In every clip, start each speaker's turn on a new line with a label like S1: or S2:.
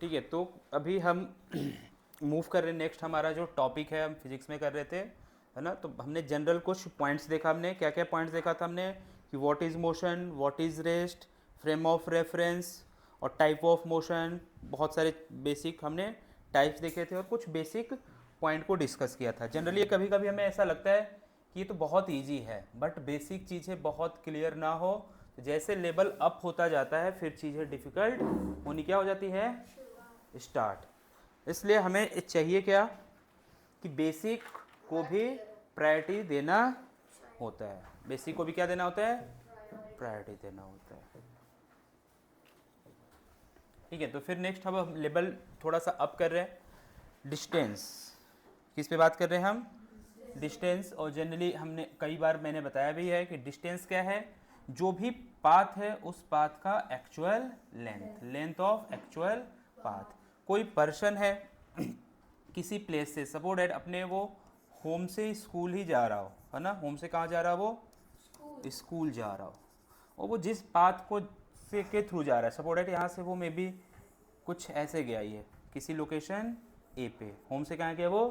S1: ठीक है, तो अभी हम मूव कर रहे हैं। नेक्स्ट हमारा जो टॉपिक है हम फिजिक्स में कर रहे थे, है ना। तो हमने जनरल कुछ पॉइंट्स देखा। हमने क्या क्या पॉइंट्स देखा था हमने, कि what is motion, what is rest, frame of reference और टाइप ऑफ मोशन। बहुत सारे बेसिक हमने टाइप्स देखे थे और कुछ बेसिक पॉइंट को डिस्कस किया था। जनरली कभी कभी हमें ऐसा लगता है कि ये तो बहुत ईजी है, बट बेसिक चीज़ें बहुत क्लियर ना हो तो जैसे लेवल अप होता जाता है फिर चीज़ें डिफ़िकल्ट होनी क्या हो जाती है, स्टार्ट। इसलिए हमें चाहिए क्या, कि बेसिक को भी प्रायोरिटी देना होता है। बेसिक को भी क्या देना होता है, प्रायोरिटी देना होता है। ठीक है, तो फिर नेक्स्ट हम लेवल थोड़ा सा अप कर रहे हैं। डिस्टेंस, किस पे बात कर रहे हैं हम, डिस्टेंस। और जनरली हमने कई बार मैंने बताया भी है कि डिस्टेंस क्या है, जो भी पाथ है उस पाथ का actual length, length of actual path. कोई पर्सन है किसी प्लेस से, सपोज दैट अपने वो होम से स्कूल ही जा रहा हो, है ना। होम से कहाँ जा रहा हो, वो स्कूल जा रहा हो, और वो जिस पाथ को से के थ्रू जा रहा है, सपोज दैट यहाँ से वो मे बी कुछ ऐसे गया ये किसी लोकेशन ए पे। होम से कहाँ गया वो,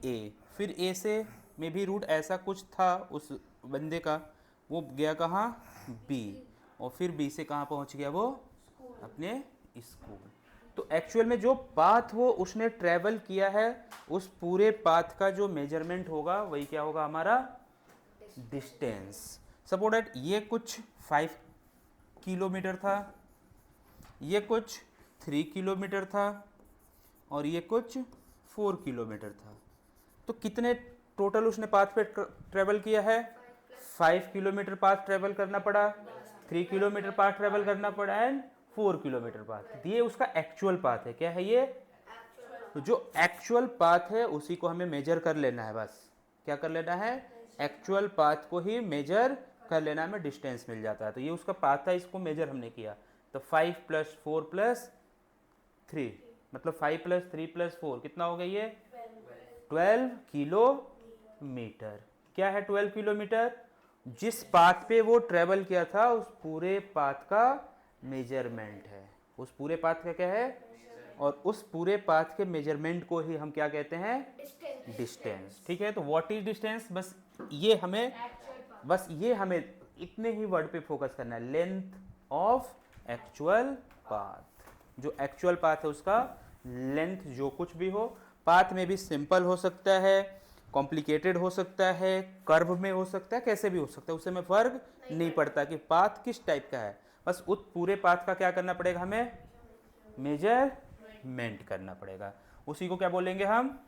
S1: ए। फिर ए से में भी रूट ऐसा कुछ था उस बंदे का, वो गया कहाँ, बी। और फिर बी से कहाँ पहुँच गया वो, अपने स्कूल। तो एक्चुअल में जो पाथ वो उसने ट्रेवल किया है, उस पूरे पाथ का जो मेजरमेंट होगा वही क्या होगा, हमारा डिस्टेंस। सपोज दैट ये कुछ 5 किलोमीटर था, ये कुछ 3 किलोमीटर था और ये कुछ 4 किलोमीटर था। तो कितने टोटल उसने पाथ पे ट्रेवल किया है, 5 किलोमीटर पाथ ट्रेवल करना पड़ा, 3 किलोमीटर पाथ ट्रेवल करना पड़ा एंड 4 किलोमीटर पाथ। ये उसका एक्चुअल पाथ है। क्या है ये, तो जो एक्चुअल पाथ है उसी को हमें मेजर कर लेना है। बस क्या कर लेना है, एक्चुअल पाथ को ही मेजर कर लेना, हमें डिस्टेंस मिल जाता है। तो ये उसका पाथ था, इसको मेजर हमने किया। तो 5 + 4 + 3, मतलब 5 + 3 + 4 कितना हो गया ये, 12 किलोमीटर। क्या है 12 किलोमीटर, जिस पाथ पे वो ट्रेवल किया था उस पूरे पाथ का मेजरमेंट है। उस पूरे पाथ का क्या है, और उस पूरे पाथ के मेजरमेंट को ही हम क्या कहते हैं, डिस्टेंस। ठीक है, तो व्हाट इज डिस्टेंस, बस ये हमें इतने ही वर्ड पे फोकस करना है, लेंथ ऑफ एक्चुअल पाथ। जो एक्चुअल पाथ है उसका लेंथ, जो कुछ भी हो। पाथ में भी सिंपल हो सकता है, कॉम्प्लिकेटेड हो सकता है, कर्व में हो सकता है, कैसे भी हो सकता है, उससे में फर्क नहीं पड़ता कि पाथ किस टाइप का है। बस उस पूरे पाथ का क्या करना पड़ेगा, हमें मेजरमेंट करना पड़ेगा। उसी को क्या बोलेंगे हम,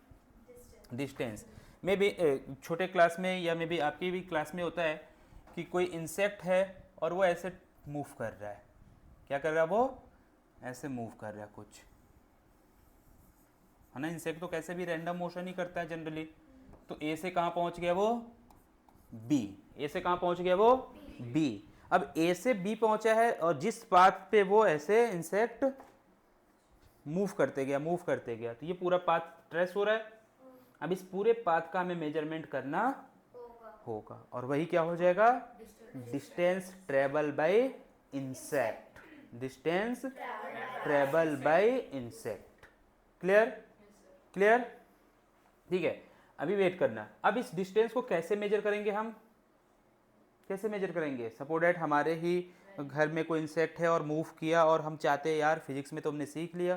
S1: डिस्टेंस। मे भी छोटे क्लास में या मे भी आपकी भी क्लास में होता है कि कोई इंसेक्ट है और वो ऐसे मूव कर रहा है। क्या कर रहा है वो, ऐसे मूव कर रहा है कुछ, है ना। इंसेक्ट तो कैसे भी रैंडम मोशन ही करता है जनरली। तो ए से कहाँ पहुंच गया वो, बी। ए से कहाँ पहुंच गया वो, बी। अब ए से बी पहुंचा है और जिस पाथ पे वो ऐसे इंसेक्ट मूव करते गया, तो ये पूरा पाथ ट्रेस हो रहा है। अब इस पूरे पाथ का हमें मेजरमेंट करना होगा और वही क्या हो जाएगा, distance travel by insect, distance travel by insect. Clear, clear, ठीक है। अभी वेट करना। अब इस डिस्टेंस को कैसे मेजर करेंगे हम, कैसे मेजर करेंगे। सपोज दैट हमारे ही घर में कोई इंसेक्ट है और मूव किया, और हम चाहते हैं यार, फिजिक्स में तो हमने सीख लिया,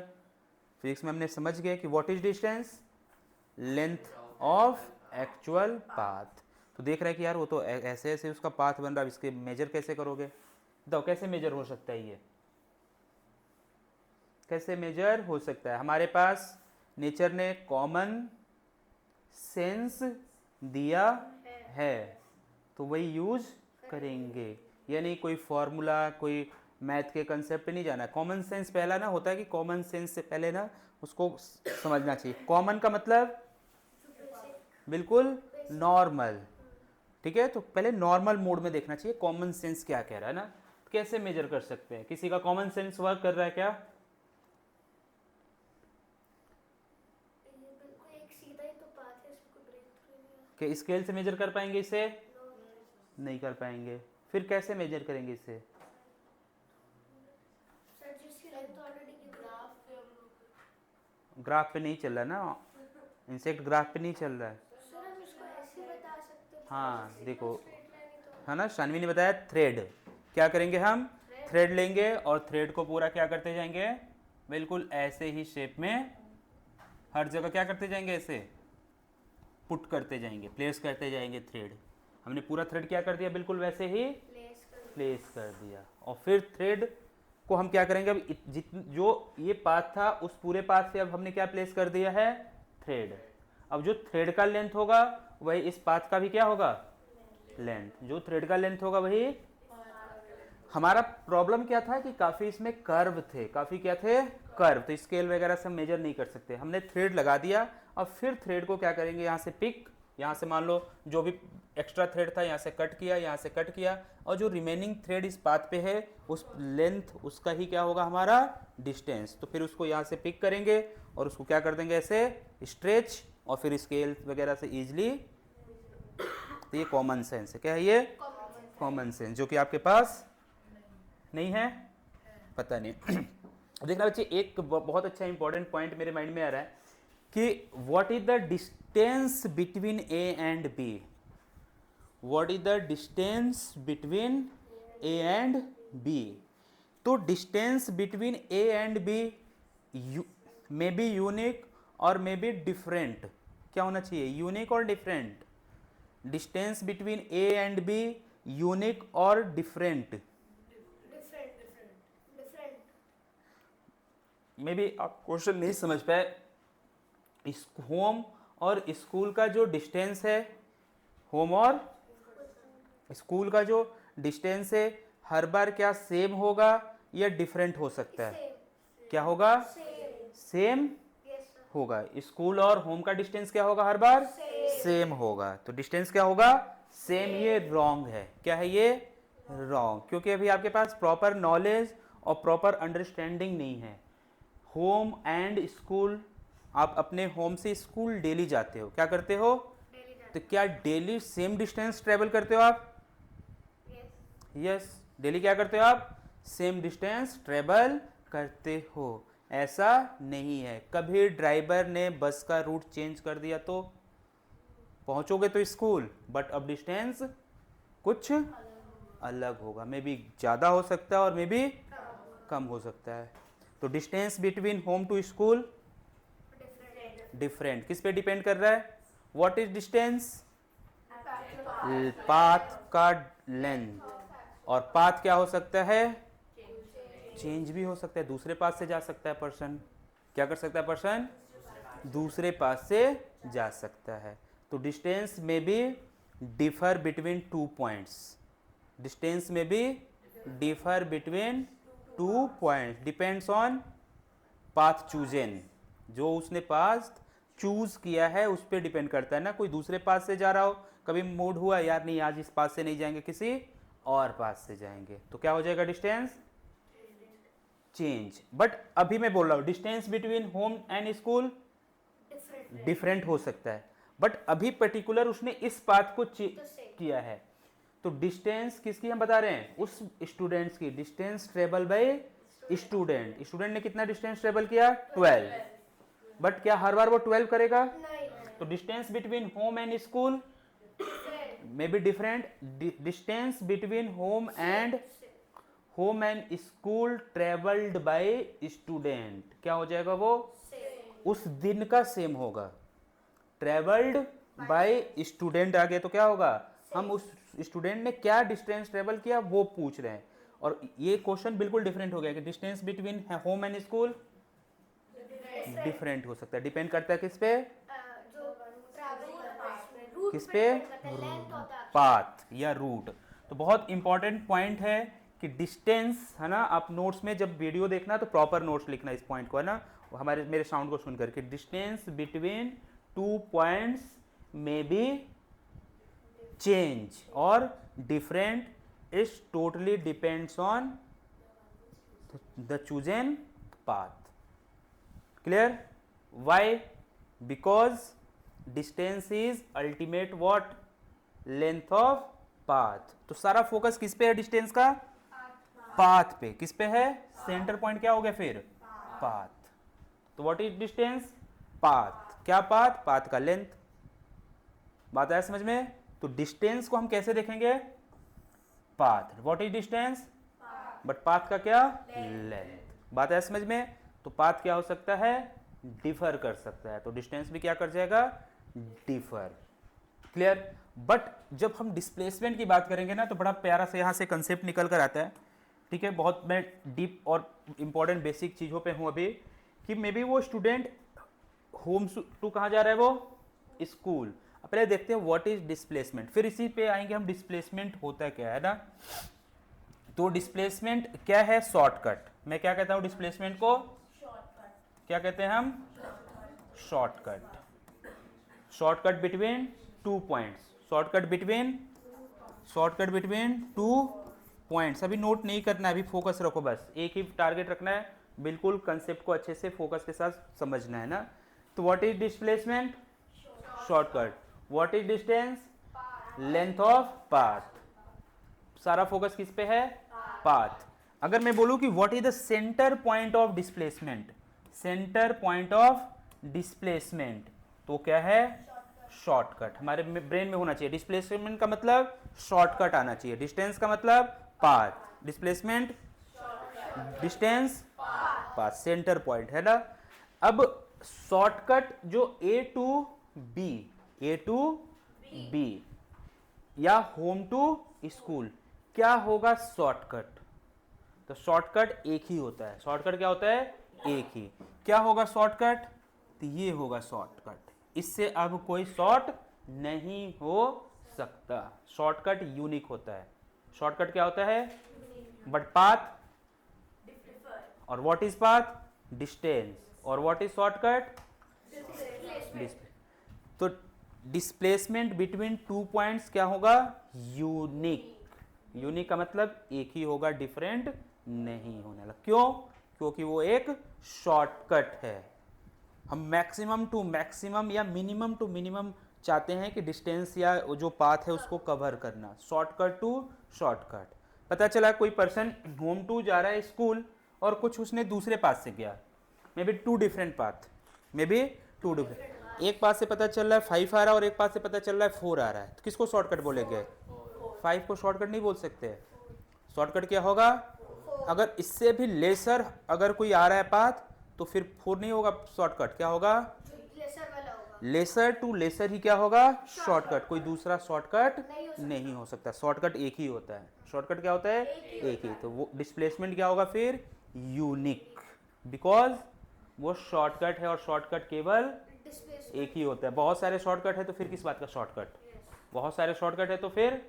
S1: फिजिक्स में हमने समझ गए कि what is distance, length of actual path. तो देख रहे हैं कि यार वो तो ऐसे ऐसे उसका पाथ बन रहा है, इसके मेजर कैसे करोगे, बताओ कैसे मेजर हो सकता है, ये कैसे मेजर हो सकता है। हमारे पास नेचर ने कॉमन सेंस दिया है तो वही यूज करेंगे। यानी कोई फॉर्मूला, कोई मैथ के कंसेप्ट पे नहीं जाना। कॉमन सेंस पहला ना होता है कि कॉमन सेंस से पहले ना उसको समझना चाहिए। कॉमन का मतलब बिल्कुल नॉर्मल, ठीक है। तो पहले नॉर्मल मोड में देखना चाहिए कॉमन सेंस क्या कह रहा है ना। कैसे मेजर कर सकते हैं, किसी का कॉमन सेंस वर्क कर रहा है क्या, कि स्केल से मेजर कर पाएंगे इसे, नहीं कर पाएंगे। फिर कैसे मेजर करेंगे इसे, ग्राफ पे नहीं चल रहा ना, इंसेक्ट ग्राफ पे नहीं चल रहा है।
S2: सर हम इसको ऐसे बता सकते हैं।
S1: हाँ देखो,
S2: स्ट्रेट लाइन ही तो
S1: है ना, शानवी ने बताया थ्रेड। क्या करेंगे हम, थ्रेड लेंगे और थ्रेड को पूरा क्या करते जाएंगे, बिल्कुल ऐसे ही शेप में हर जगह क्या करते जाएंगे, ऐसे पुट करते जाएंगे, प्लेस करते जाएंगे थ्रेड। हमने पूरा थ्रेड क्या कर दिया, बिल्कुल वैसे ही प्लेस कर दिया। और फिर थ्रेड को हम क्या करेंगे, अब जो ये पाथ था उस पूरे पाथ से अब हमने क्या प्लेस कर दिया है, थ्रेड। अब जो थ्रेड का लेंथ होगा वही इस पाथ का भी क्या होगा, लेंथ। जो थ्रेड का लेंथ होगा वही। हमारा प्रॉब्लम क्या था कि काफी इसमें कर्व थे, काफी क्या थे, कर्व। तो स्केल वगैरह से मेजर नहीं कर सकते, हमने थ्रेड लगा दिया। अब फिर थ्रेड को क्या करेंगे, यहाँ से पिक, यहाँ से मान लो जो भी एक्स्ट्रा थ्रेड था यहाँ से कट किया, यहाँ से कट किया, और जो रिमेनिंग थ्रेड इस पाथ पे है उस लेंथ उसका ही क्या होगा हमारा डिस्टेंस। तो फिर उसको यहाँ से पिक करेंगे और उसको क्या कर देंगे ऐसे स्ट्रेच, और फिर स्केल वगैरह से ईजिली। तो ये कॉमन सेंस है, क्या है ये, कॉमन सेंस, जो कि आपके पास नहीं है, पता नहीं। देखना बच्चे, एक बहुत अच्छा इंपॉर्टेंट पॉइंट मेरे माइंड में आ रहा है कि what is the distance between A and B. What is the distance between A and B. तो distance between A and B may be unique और मे बी डिफरेंट। क्या होना चाहिए, यूनिक और different. Distance between A and B unique और different. Maybe आप question नहीं समझ पाए। इस होम और स्कूल का जो डिस्टेंस है, होम और स्कूल का जो डिस्टेंस है, हर बार क्या सेम होगा या डिफरेंट हो सकता है, क्या होगा, सेम होगा। स्कूल और होम का डिस्टेंस क्या होगा, हर बार सेम होगा। तो डिस्टेंस क्या होगा, सेम। ये रॉन्ग है, क्या है ये, रॉन्ग, क्योंकि अभी आपके पास प्रॉपर नॉलेज और प्रॉपर अंडरस्टैंडिंग नहीं है। होम एंड स्कूल, आप अपने होम से स्कूल डेली जाते हो, क्या करते हो, तो क्या डेली सेम डिस्टेंस ट्रेवल करते हो आप, यस, डेली क्या करते हो आप, सेम डिस्टेंस ट्रेवल करते हो। ऐसा नहीं है, कभी ड्राइवर ने बस का रूट चेंज कर दिया तो पहुंचोगे तो स्कूल, बट अब डिस्टेंस कुछ अलग होगा, मे बी ज़्यादा हो सकता है और मे बी कम हो सकता है। तो distance between home to school different. किस पे डिपेंड कर रहा है, व्हाट इज डिस्टेंस, पाथ का लेंथ। और पाथ क्या हो सकता है, चेंज भी हो सकता है, दूसरे पाथ से जा सकता है पर्सन, क्या कर सकता है पर्सन, दूसरे पाथ से जा सकता है। तो डिस्टेंस में भी differ between two points, distance में भी differ between two points, depends on path chosen. जो उसने पाथ चूज किया है उस पर डिपेंड करता है ना। कोई दूसरे पाथ से जा रहा हो, कभी मूड हुआ यार नहीं आज इस पाथ से नहीं जाएंगे, किसी और पाथ से जाएंगे, तो क्या हो जाएगा, डिस्टेंस चेंज। बट अभी मैं बोल रहा हूँ distance between home and school different हो सकता है, बट अभी पर्टिकुलर उसने इस पाथ को किया है। तो डिस्टेंस किसकी हम बता रहे हैं, उस स्टूडेंट्स की, distance travel by student. Student ने कितना डिस्टेंस ट्रेवल किया, 12, बट क्या हर बार वो 12 करेगा, तो distance between home and school may be different. Distance between home and school travelled by student क्या हो जाएगा, वो उस दिन का सेम होगा। ट्रेवल्ड बाय स्टूडेंट आ गया तो क्या होगा, हम उस स्टूडेंट ने क्या डिस्टेंस ट्रेवल किया वो पूछ रहे हैं। और ये क्वेश्चन बिल्कुल डिफरेंट हो गया कि distance between home and school different हो सकता है, डिपेंड करता है किस पे, किस पे, पाथ या रूट। तो बहुत इंपॉर्टेंट पॉइंट है कि डिस्टेंस, है ना, आप नोट्स में जब वीडियो देखना तो प्रॉपर नोट्स लिखना इस पॉइंट को, है ना, हमारे मेरे साउंड को सुन करके। Distance between two points may be change और different, is totally depends on the chosen path. Clear, why, because distance is ultimate what, length of path. तो सारा फोकस किस पे है, डिस्टेंस का, पाथ पे। किस पे है, सेंटर पॉइंट क्या हो गया फिर, पाथ। तो व्हाट इज डिस्टेंस? पाथ। क्या पाथ? पाथ का लेंथ। बात आया समझ में? तो डिस्टेंस को हम कैसे देखेंगे? Path. What is distance? But path का क्या? लेंथ। बात आया समझ में? तो पाथ क्या हो सकता है? डिफर कर सकता है, तो डिस्टेंस भी क्या कर जाएगा? डिफर। क्लियर? बट जब हम डिस्प्लेसमेंट की बात करेंगे ना, तो बड़ा प्यारा से यहाँ से कंसेप्ट निकल कर आता है। ठीक है, बहुत मैं डीप और इंपॉर्टेंट बेसिक चीज़ों पे हूँ अभी, कि मे बी वो स्टूडेंट होम टू कहाँ जा रहा है? वो स्कूल। पहले देखते हैं व्हाट इज डिस्प्लेसमेंट, फिर इसी पे आएंगे हम डिस्प्लेसमेंट होता क्या है ना। तो डिस्प्लेसमेंट क्या है? शॉर्टकट। मैं क्या कहता हूँ डिस्प्लेसमेंट को? क्या कहते हैं हम? Shortcut. Shortcut between two points. Shortcut between two points. अभी नोट नहीं करना है, अभी फोकस रखो, बस एक ही टारगेट रखना है, बिल्कुल कंसेप्ट को अच्छे से फोकस के साथ समझना है ना। तो what is displacement? Shortcut. What is distance? Length of path. सारा फोकस किस पे है? पाथ। अगर मैं बोलूं कि what is the centre point of displacement, centre point of displacement, तो क्या है? शॉर्टकट। हमारे ब्रेन में होना चाहिए डिस्प्लेसमेंट का मतलब शॉर्टकट आना चाहिए, डिस्टेंस का मतलब path, displacement distance path, centre point है ना। अब शॉर्टकट जो ए टू बी या होम टू स्कूल, क्या होगा? शॉर्टकट। तो शॉर्टकट एक ही होता है। शॉर्टकट क्या होता है? एक ही। क्या होगा शॉर्टकट? तो ये होगा शॉर्टकट। इससे अब कोई शॉर्ट नहीं हो सकता। शॉर्टकट यूनिक होता है। शॉर्टकट क्या होता है? बट पाथ, और व्हाट इज पाथ? डिस्टेंस। और व्हाट इज शॉर्टकट? तो डिस्प्लेसमेंट बिटवीन टू पॉइंट्स क्या होगा? यूनिक। यूनिक का मतलब एक ही होगा, डिफरेंट नहीं होने वाला। क्यों? क्योंकि वो एक शॉर्टकट है। हम मैक्सिमम टू मैक्सिमम या मिनिमम टू मिनिमम चाहते हैं कि डिस्टेंस या जो पाथ है उसको कवर करना। Shortcut to shortcut. पता चला कोई पर्सन होम टू जा रहा है स्कूल, और कुछ उसने दूसरे पाथ से किया, maybe two different path, maybe two different. एक पाथ से पता चल रहा है 5 आ रहा है और एक पाथ से पता चल रहा है 4 आ रहा है, तो किसको शॉर्टकट बोलेंगे? 5 को शॉर्टकट नहीं बोल सकते। शॉर्टकट क्या होगा? अगर इससे भी लेसर अगर कोई आ रहा है पाथ, तो फिर 4 नहीं होगा शॉर्टकट, क्या होगा? लेसर टू लेसर ही क्या होगा? शॉर्टकट। कोई दूसरा शॉर्टकट नहीं हो सकता। शॉर्टकट एक ही होता है। शॉर्टकट क्या होता है? एक ही। तो वो डिस्प्लेसमेंट क्या होगा फिर? यूनिक, बिकॉज वो शॉर्टकट है और शॉर्टकट केवल एक ही होता है। बहुत सारे शॉर्टकट है तो फिर किस बात का शॉर्टकट? बहुत सारे शॉर्टकट है तो फिर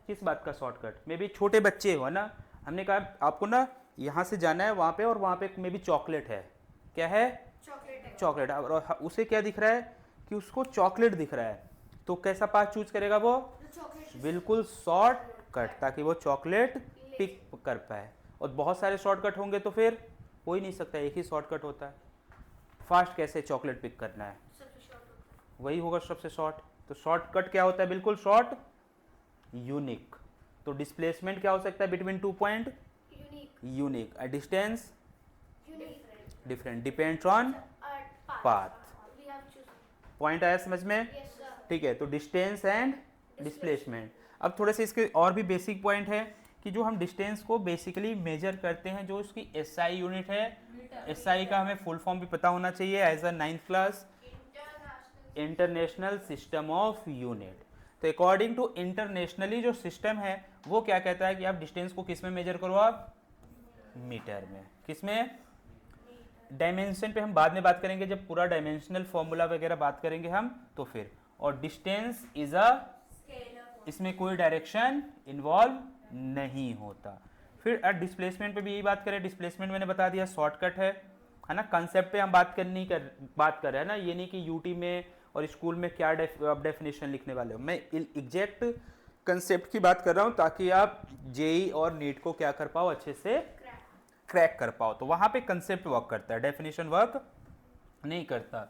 S1: किस बात का शॉर्टकट? मे बी छोटे बच्चे हो ना, हमने कहा आपको ना यहाँ से जाना है वहाँ पे, और वहाँ पे मे बी चॉकलेट है। क्या है? चॉकलेट। और उसे क्या दिख रहा है? कि उसको चॉकलेट दिख रहा है, तो कैसा पाथ चूज करेगा वो? बिल्कुल शॉर्टकट, ताकि वो चॉकलेट पिक कर पाए। और बहुत सारे शॉर्टकट होंगे तो फिर हो ही नहीं सकता, एक ही शॉर्टकट होता है। फास्ट कैसे चॉकलेट पिक करना है? वही होगा सबसे शॉर्ट। तो शॉर्टकट क्या होता है? बिल्कुल शॉर्ट, यूनिक। तो डिस्प्लेसमेंट क्या हो सकता है between two point? Unique. Distance different, depends on path. Point आया समझ में? ठीक है, तो डिस्टेंस एंड डिस्प्लेसमेंट। अब थोड़े से इसके और भी बेसिक पॉइंट है कि जो हम डिस्टेंस को बेसिकली मेजर करते हैं, जो उसकी एसआई यूनिट है, एसआई का हमें फुल फॉर्म भी पता होना चाहिए as a 9th class, international system of unit. तो अकॉर्डिंग टू इंटरनेशनली जो सिस्टम है वो क्या कहता है कि आप डिस्टेंस को किस में मेजर करो? आप मीटर में। किस में? डायमेंशन पे हम बाद में बात करेंगे, जब पूरा डायमेंशनल फॉर्मूला वगैरह बात करेंगे हम तो फिर। और डिस्टेंस इज अ, इसमें कोई डायरेक्शन इन्वॉल्व नहीं होता। फिर डिस्प्लेसमेंट पे भी यही बात करें। डिस्प्लेसमेंट मैंने बता दिया शॉर्टकट है ना। कंसेप्ट पे हम बात कर रहे हैं ना, ये नहीं कि यूटी में और स्कूल में क्या डेफिनेशन लिखने वाले हो। मैं एग्जैक्ट कंसेप्ट की बात कर रहा हूँ ताकि आप जेई और नीट को क्या कर पाओ? अच्छे से क्रैक कर पाओ। तो वहां पे कंसेप्ट वर्क करता है, डेफिनेशन वर्क नहीं करता।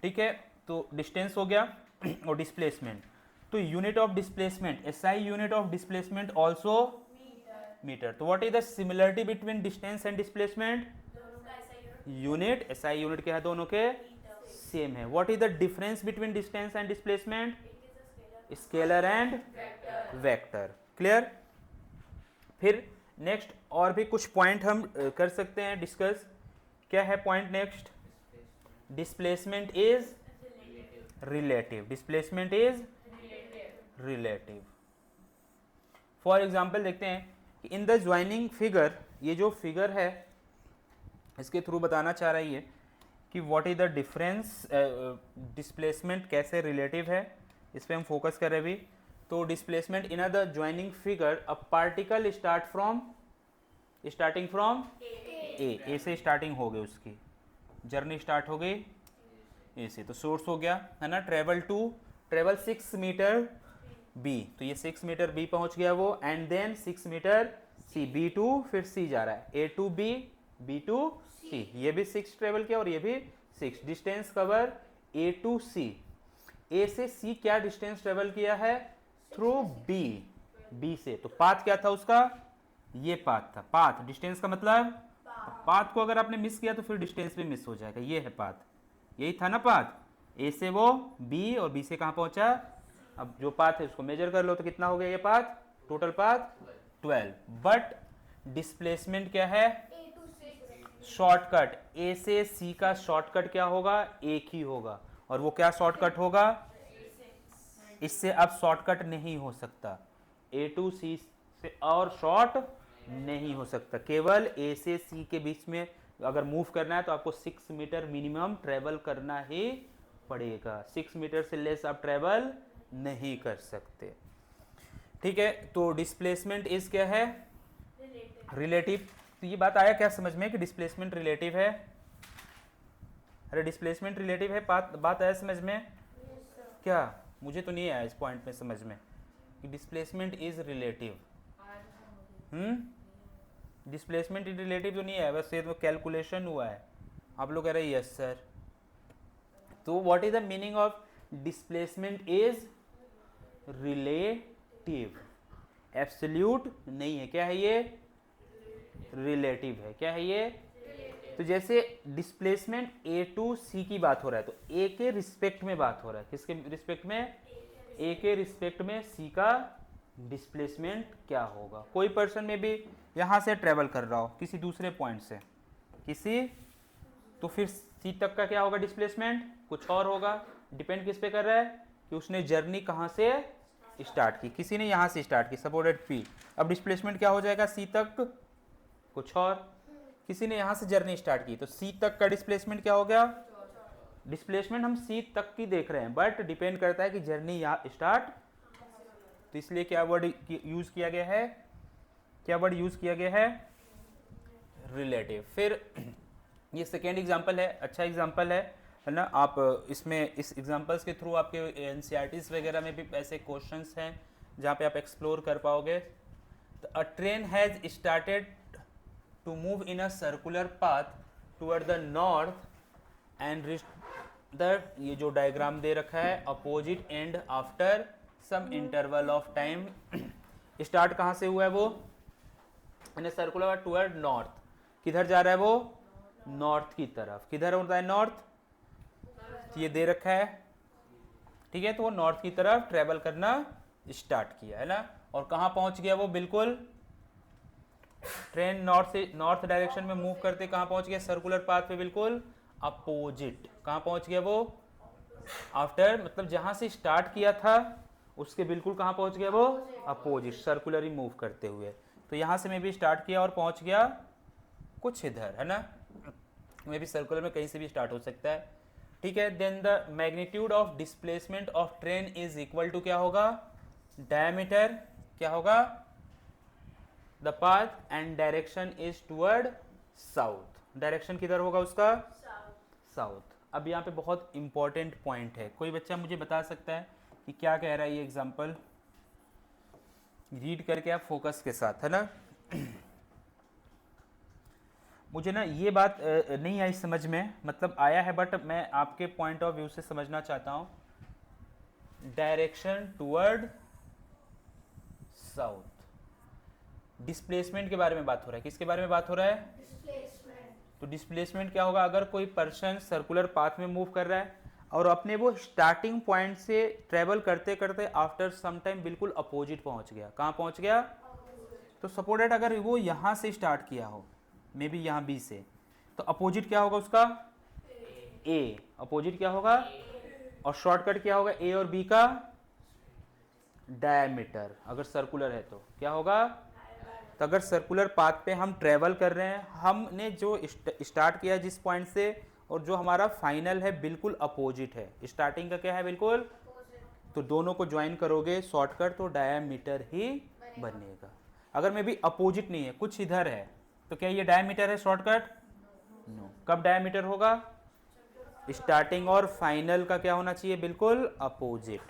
S1: ठीक है, तो डिस्टेंस हो गया और डिस्प्लेसमेंट। तो unit of displacement, SI unit of displacement also metre. तो what is the similarity between distance and displacement? Unit, SI unit क्या है दोनों के सेम है। What is the difference between distance and displacement? Scalar and vector. Clear? फिर next और भी कुछ पॉइंट हम कर सकते हैं डिस्कस। क्या है point next? Displacement is relative. Displacement is relative. For example देखते हैं कि इन द ज्वाइनिंग फिगर, ये जो फिगर है इसके थ्रू बताना चाह रही है कि what is the difference, displacement कैसे रिलेटिव है, इस पे हम फोकस कर रहे हैं अभी। तो displacement in the joining figure, a particle starting from A से स्टार्टिंग हो गई, उसकी जर्नी स्टार्ट हो गई ए से, तो सोर्स हो गया है ना, ट्रेवल 6 मीटर बी, तो ये 6 मीटर बी पहुंच गया वो, and then 6 metre C, B to फिर सी जा रहा है, A to B, B to C, ये भी 6 ट्रेवल किया और ये भी 6। Distance cover A to C. A से सी क्या डिस्टेंस ट्रेवल किया है? थ्रू बी, बी से। तो पाथ क्या था उसका? ये पाथ था। पाथ डिस्टेंस का मतलब, पाथ को अगर आपने मिस किया तो फिर डिस्टेंस भी मिस हो जाएगा। ये है पाथ, यही था ना पाथ। ए से वो बी और बी से कहां पहुंचा? अब जो पाथ है उसको मेजर कर लो तो कितना हो गया ये path? Total path 12। But displacement क्या है? शॉर्टकट। ए से सी का शॉर्टकट क्या होगा? एक ही होगा, और वो क्या शॉर्टकट होगा? इससे अब शॉर्टकट नहीं हो सकता, ए टू सी से और शॉर्ट नहीं हो सकता। केवल ए से सी के बीच में अगर मूव करना है तो आपको 6 मीटर मिनिमम ट्रेवल करना ही पड़ेगा। 6 मीटर से लेस आप ट्रेवल नहीं कर सकते। ठीक है, तो डिस्प्लेसमेंट इज क्या है? रिलेटिव। तो ये बात आया क्या समझ में कि डिस्प्लेसमेंट रिलेटिव है? अरे डिस्प्लेसमेंट रिलेटिव है, बात आया समझ में? क्या? मुझे तो नहीं आया इस पॉइंट में समझ में कि displacement is relative. Displacement is relative तो नहीं है, बस ये तो कैलकुलेशन हुआ है। आप लोग कह रहे हैं यस सर। तो what is the meaning of displacement is relative? Absolute नहीं है, क्या है ये? रिलेटिव है। क्या है ये? तो जैसे डिस्प्लेसमेंट ए टू सी की बात हो रहा है तो ए के रिस्पेक्ट में बात हो रहा है। किसके रिस्पेक्ट में? ए के रिस्पेक्ट में सी का डिस्प्लेसमेंट क्या होगा। कोई पर्सन में भी यहां से ट्रेवल कर रहा हो किसी दूसरे पॉइंट से किसी, तो फिर सी तक का क्या होगा डिस्प्लेसमेंट? कुछ और होगा। डिपेंड किस पे कर रहा है कि उसने जर्नी कहां से स्टार्ट की। किसी ने यहां से स्टार्ट की, सपोर्टेड पी, अब डिस्प्लेसमेंट क्या हो जाएगा? सी तक कुछ और। किसी ने यहां से जर्नी स्टार्ट की तो सी तक का डिस्प्लेसमेंट क्या हो गया? डिस्प्लेसमेंट हम सी तक की देख रहे हैं, बट डिपेंड करता है कि जर्नी यहाँ स्टार्ट, तो इसलिए क्या वर्ड यूज किया गया है? क्या वर्ड यूज किया गया है? रिलेटिव। फिर ये सेकेंड एग्जांपल है, अच्छा एग्जांपल है ना। आप इसमें इस एग्जांपल्स के थ्रू आपके एनसीईआरटीज वगैरह में भी ऐसे क्वेश्चंस हैं जहाँ पे आप एक्सप्लोर कर पाओगे। तो अ train has started to move in a circular path toward the north and reach the, ये जो डायग्राम दे रखा है, opposite end after some interval of time। Start कहाँ से हुआ है वो? in a circular path toward north। किधर जा रहा है वो? नॉर्थ की तरफ। किधर होता है नॉर्थ? ये दे रखा है, ठीक है। तो वो नॉर्थ की तरफ ट्रेवल करना स्टार्ट किया है ना, और कहाँ पहुंच गया वो? बिल्कुल ट्रेन नॉर्थ से, नॉर्थ डायरेक्शन में मूव करते कहाँ पहुंच गया? सर्कुलर पाथ पे बिल्कुल अपोजिट। कहाँ पहुंच गया वो? आफ्टर, मतलब जहां से स्टार्ट किया था उसके बिल्कुल कहाँ पहुंच गया वो? अपोजिट, सर्कुलर ही मूव करते हुए। तो यहां से मैं भी स्टार्ट किया और पहुंच गया कुछ इधर, है ना। मे भी सर्कुलर में कहीं से भी स्टार्ट हो सकता है, ठीक है। Then the magnitude of displacement of train is equal to क्या होगा? डायमीटर क्या होगा? The path and direction is toward south. Direction किधर होगा उसका? साउथ। अब यहाँ पे बहुत इंपॉर्टेंट पॉइंट है। कोई बच्चा मुझे बता सकता है कि क्या कह रहा है ये एग्जांपल? रीड करके आप फोकस के साथ, है ना। मुझे ना ये बात नहीं आई समझ में, मतलब आया है बट मैं आपके पॉइंट ऑफ व्यू से समझना चाहता हूँ। डायरेक्शन टुवर्ड साउथ, डिस्प्लेसमेंट के बारे में बात हो रहा है। किसके बारे में बात हो रहा है?
S2: डिस्प्लेसमेंट।
S1: तो डिस्प्लेसमेंट क्या होगा, अगर कोई पर्सन सर्कुलर पाथ में मूव कर रहा है और अपने वो स्टार्टिंग पॉइंट से ट्रेवल करते करते आफ्टर सम टाइम बिल्कुल अपोजिट पहुंच गया, कहाँ पहुंच गया, तो सपोर्टेड अगर वो यहाँ से स्टार्ट किया हो, मे बी यहाँ बी से, तो अपोजिट क्या होगा उसका, ए, अपोजिट क्या होगा, और शॉर्टकट क्या होगा, ए और बी का डायमीटर, अगर सर्कुलर है तो क्या होगा, तो अगर सर्कुलर पाथ पे हम ट्रेवल कर रहे हैं, हमने जो स्टार्ट किया जिस पॉइंट से और जो हमारा फाइनल है बिल्कुल अपोजिट है, स्टार्टिंग का क्या है बिल्कुल, तो दोनों को ज्वाइन करोगे शॉर्टकट तो डायमीटर ही बनेगा। अगर मे भी अपोजिट नहीं है, कुछ इधर है, तो क्या ये डायमीटर है शॉर्टकट, नो। कब डायमीटर होगा, स्टार्टिंग और फाइनल का क्या होना चाहिए, बिल्कुल अपोजिट,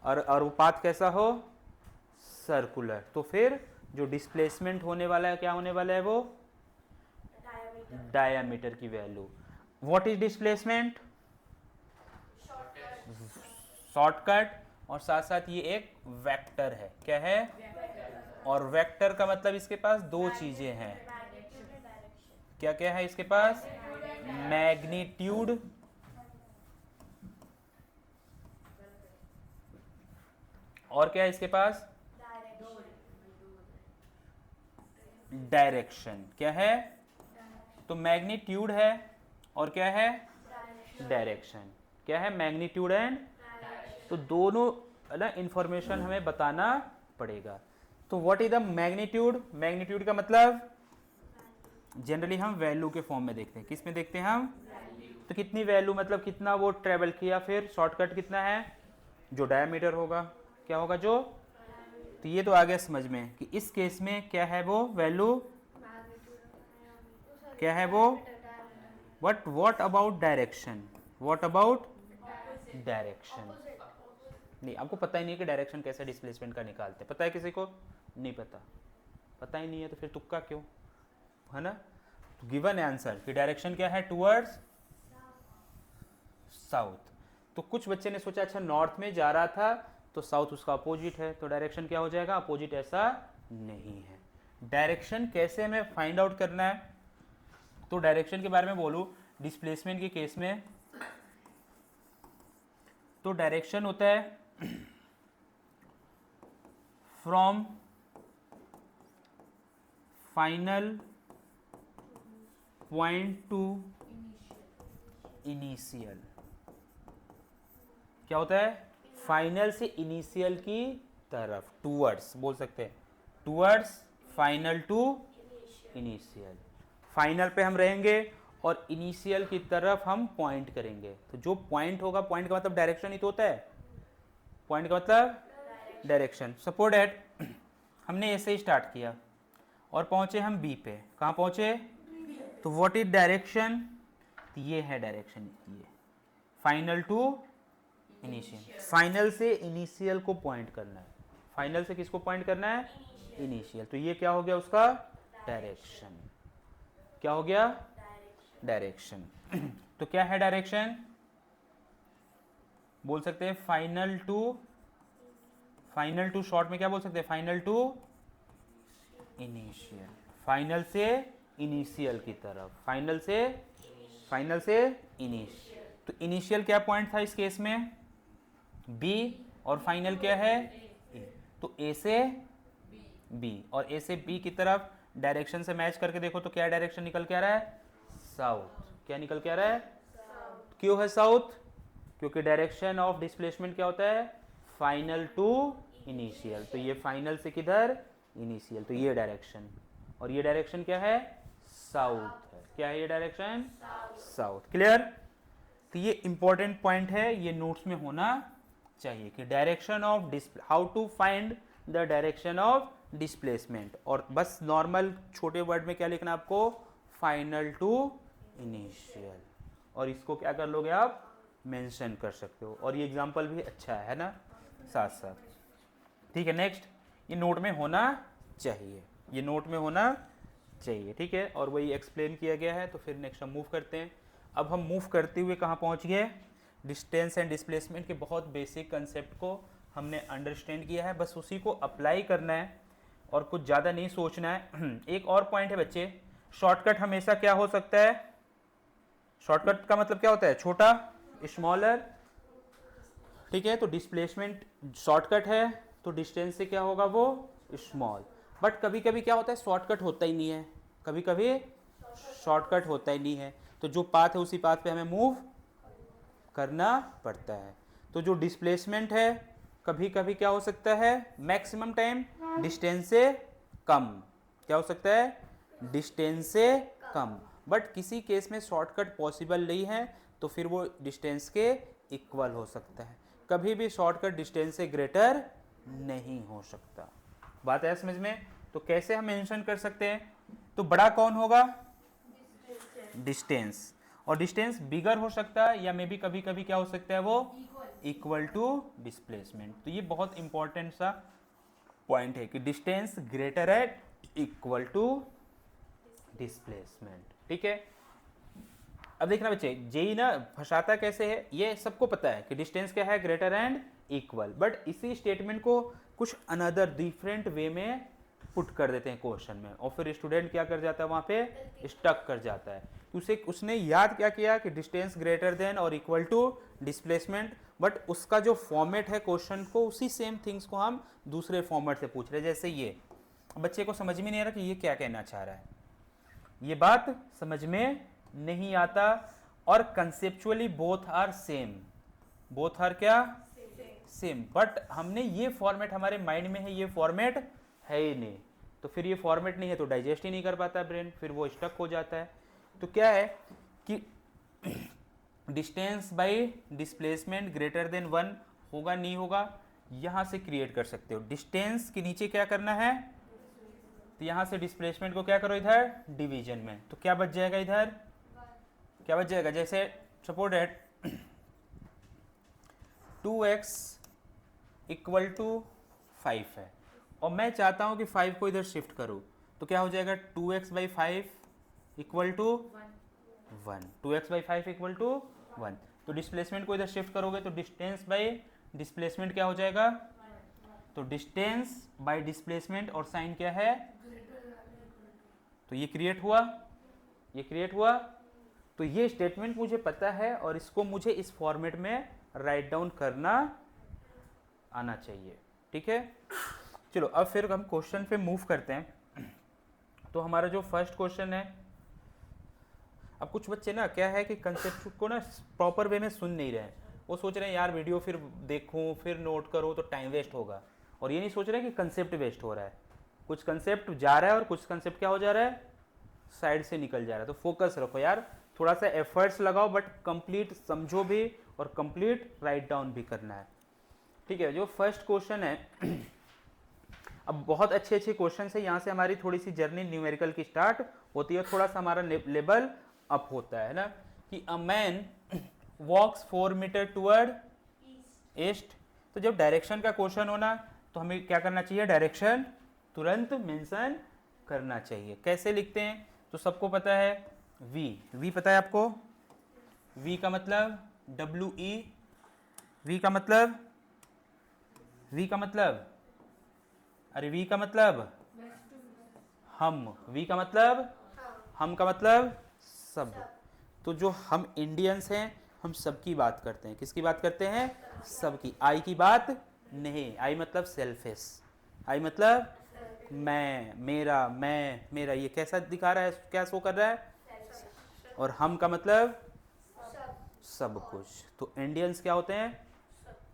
S1: और वो पाथ कैसा हो, सर्कुलर, तो फिर जो डिस्प्लेसमेंट होने वाला है क्या होने वाला है, वो डायमीटर की value. What is displacement, shortcut, और साथ साथ ये एक वेक्टर है, क्या है, और वेक्टर का मतलब इसके पास दो चीजें हैं, क्या क्या है इसके पास, मैग्नीट्यूड और क्या है इसके पास, डायरेक्शन, क्या है, तो मैग्नीट्यूड है और क्या है, डायरेक्शन, क्या है, मैग्नीट्यूड एंड, तो दोनों ना इंफॉर्मेशन हमें बताना पड़ेगा। तो what is the magnitude, magnitude का मतलब जनरली हम वैल्यू के फॉर्म में देखते हैं, किस में देखते हैं हम, तो कितनी वैल्यू मतलब कितना वो ट्रेवल किया, फिर शॉर्टकट कितना है, जो डायमीटर होगा, क्या होगा जो, तो ये तो आ गया समझ में कि इस केस में क्या है वो वैल्यू, क्या है वो, but what about direction, what about direction, नहीं आपको पता ही नहीं है कि डायरेक्शन कैसे डिस्प्लेसमेंट का निकालते हैं, पता है किसी को, नहीं पता, पता ही नहीं है तो फिर तुक्का क्यों, है ना। तो गिवन आंसर कि डायरेक्शन क्या है, टुवर्ड्स साउथ, तो कुछ बच्चे ने सोचा अच्छा नॉर्थ में जा रहा था तो साउथ उसका अपोजिट है, तो डायरेक्शन क्या हो जाएगा, अपोजिट, ऐसा नहीं है। डायरेक्शन कैसे हमें फाइंड आउट करना है, तो डायरेक्शन के बारे में बोलूं डिस्प्लेसमेंट के केस में, तो डायरेक्शन होता है from final point two initial, क्या होता है, फाइनल से इनिशियल की तरफ, टूवर्ड्स बोल सकते हैं, towards final to initial, final पे हम रहेंगे और इनिशियल की तरफ हम पॉइंट करेंगे, तो जो पॉइंट होगा, पॉइंट का मतलब डायरेक्शन ही तो होता है, पॉइंट का मतलब डायरेक्शन। सपोज दैट हमने ऐसे ही स्टार्ट किया और पहुंचे हम बी पे, कहाँ पहुंचे, तो व्हाट इज डायरेक्शन, ये है डायरेक्शन, ये फाइनल टू इनिशियल, फाइनल से इनिशियल को पॉइंट करना है, फाइनल से किसको पॉइंट करना है, इनिशियल, तो ये क्या हो गया उसका डायरेक्शन, क्या हो गया डायरेक्शन। तो क्या है डायरेक्शन, बोल सकते हैं फाइनल टू शॉर्ट में क्या बोल सकते हैं, फाइनल टू इनिशियल, फाइनल से इनिशियल की तरफ, फाइनल से इनिशियल, तो इनिशियल क्या पॉइंट था इस केस में, बी, और फाइनल क्या है, ए, तो ए से बी, और ए से बी की तरफ डायरेक्शन से मैच करके देखो तो क्या डायरेक्शन निकल के आ रहा है, साउथ, क्या निकल के आ रहा है, क्यों है साउथ, क्योंकि डायरेक्शन ऑफ डिस्प्लेसमेंट क्या होता है, फाइनल टू इनिशियल, तो ये फाइनल से किधर, इनिशियल, तो ये डायरेक्शन, और ये डायरेक्शन क्या है, साउथ है, क्या है ये डायरेक्शन, साउथ, क्लियर। तो ये इंपॉर्टेंट पॉइंट है, ये नोट्स में होना चाहिए कि direction of how to find the direction of displacement, और बस नॉर्मल छोटे वर्ड में क्या लिखना आपको, फाइनल टू इनिशियल, और इसको क्या कर लोगे आप, मेंशन कर सकते हो, और ये एग्जांपल भी अच्छा है ना साथ साथ, ठीक है। नेक्स्ट, ये नोट में होना चाहिए, ये नोट में होना चाहिए, ठीक है, और वही एक्सप्लेन किया गया है। तो फिर नेक्स्ट हम मूव करते हैं। अब हम मूव करते हुए कहाँ पहुँच गए, डिस्टेंस एंड डिस्प्लेसमेंट के बहुत बेसिक कंसेप्ट को हमने अंडरस्टैंड किया है, बस उसी को अप्लाई करना है और कुछ ज़्यादा नहीं सोचना है। एक और पॉइंट है बच्चे, शॉर्टकट हमेशा क्या हो सकता है, शॉर्टकट का मतलब क्या होता है? छोटा, स्मॉलर, ठीक है। तो डिस्प्लेसमेंट शॉर्टकट है तो डिस्टेंस से क्या होगा? वो स्मॉल। बट कभी कभी क्या होता है? शॉर्टकट होता ही नहीं है, कभी कभी शॉर्टकट होता ही नहीं है, तो जो पाथ है उसी पाथ पे हमें मूव करना पड़ता है। तो जो डिस्प्लेसमेंट है कभी कभी क्या हो सकता है? मैक्सिमम टाइम डिस्टेंस से कम। क्या हो सकता है? डिस्टेंस से कम। बट किसी केस में शॉर्टकट पॉसिबल नहीं है तो फिर वो डिस्टेंस के इक्वल हो सकता है। कभी भी शॉर्टकट डिस्टेंस से ग्रेटर नहीं हो सकता। बात है समझ में? तो कैसे हम मेंशन कर सकते हैं? तो बड़ा कौन होगा? डिस्टेंस। और डिस्टेंस बिगर हो सकता है या मे बी कभी कभी क्या हो सकता है? वो इक्वल टू डिस्प्लेसमेंट। तो ये बहुत इंपॉर्टेंट सा पॉइंट है कि डिस्टेंस ग्रेटर है इक्वल टू डिस्प्लेसमेंट, ठीक है। अब देखना बच्चे, जेई ना फंसाता कैसे है, ये सबको पता है कि डिस्टेंस क्या है? Greater and equal. बट इसी स्टेटमेंट को कुछ अनदर डिफरेंट वे में पुट कर देते हैं क्वेश्चन में, और फिर स्टूडेंट क्या कर जाता है? वहाँ पे स्टक कर जाता है। उसने याद क्या किया कि डिस्टेंस ग्रेटर देन और इक्वल टू डिस्प्लेसमेंट, बट उसका जो फॉर्मेट है क्वेश्चन को, उसी सेम थिंग्स को हम दूसरे फॉर्मेट से पूछ रहे हैं। जैसे ये बच्चे को समझ में नहीं आ रहा कि ये क्या कहना चाह रहा है, ये बात समझ में नहीं आता। और conceptually both are same, both are क्या? सेम। बट हमने ये फॉर्मेट हमारे माइंड में है, ये फॉर्मेट है ही नहीं, तो फिर ये फॉर्मेट नहीं है तो डाइजेस्ट ही नहीं कर पाता ब्रेन, फिर वो स्टक हो जाता है। तो क्या है कि distance by displacement greater than 1 होगा नहीं होगा, यहां से क्रिएट कर सकते हो। डिस्टेंस के नीचे क्या करना है? तो यहां से डिस्प्लेसमेंट को क्या करो? इधर डिवीजन में, तो क्या बच जाएगा? इधर क्या बच जाएगा? जैसे suppose that 2x equal to 5 है और मैं चाहता हूं कि 5 को इधर शिफ्ट करूं, तो क्या हो जाएगा? 2x by 5 equal to 1। 2x by 5 equal to 1। तो डिस्प्लेसमेंट को इधर शिफ्ट करोगे तो डिस्टेंस बाई डिस्प्लेसमेंट क्या हो जाएगा? तो डिस्टेंस बाय डिस्प्लेसमेंट, और साइन क्या है? तो ये क्रिएट हुआ, ये क्रिएट हुआ। तो ये स्टेटमेंट मुझे पता है और इसको मुझे इस फॉर्मेट में राइट डाउन करना आना चाहिए, ठीक है। चलो अब फिर हम क्वेश्चन पे मूव करते हैं। तो हमारा जो फर्स्ट क्वेश्चन है, अब कुछ बच्चे ना क्या है कि कंसेप्ट को ना प्रॉपर वे में सुन नहीं रहे हैं, वो सोच रहे हैं यार वीडियो फिर देखूं फिर नोट करो तो टाइम वेस्ट होगा, और ये नहीं सोच रहे कि कंसेप्ट वेस्ट हो रहा है। कुछ कंसेप्ट जा रहा है और कुछ कंसेप्ट क्या हो जा रहा है? साइड से निकल जा रहा है। तो फोकस रखो यार, थोड़ा सा एफर्ट्स लगाओ, बट कंप्लीट समझो भी और कंप्लीट राइट डाउन भी करना है, ठीक है। जो फर्स्ट क्वेश्चन है, अब बहुत अच्छे अच्छे क्वेश्चन है, यहाँ से हमारी थोड़ी सी जर्नी न्यूमेरिकल की स्टार्ट होती है, थोड़ा सा हमारा लेवल अप होता है ना। कि a man walks 4 metre toward east. तो जब डायरेक्शन का क्वेश्चन होना तो हमें क्या करना चाहिए? डायरेक्शन तुरंत मेंशन करना चाहिए। कैसे लिखते हैं? तो सबको पता है वी पता है आपको? वी का मतलब WE, वी का मतलब अरे वी का मतलब हम, वी का मतलब हम का मतलब सब। तो जो हम इंडियंस हैं हम सबकी बात करते हैं। किसकी बात करते हैं? सबकी। आई की बात नहीं। आई मतलब सेल्फिश, आई मतलब मैं, मेरा ये कैसा दिखा रहा है, क्या शो कर रहा है? और हम का मतलब सब कुछ। तो इंडियंस क्या होते हैं?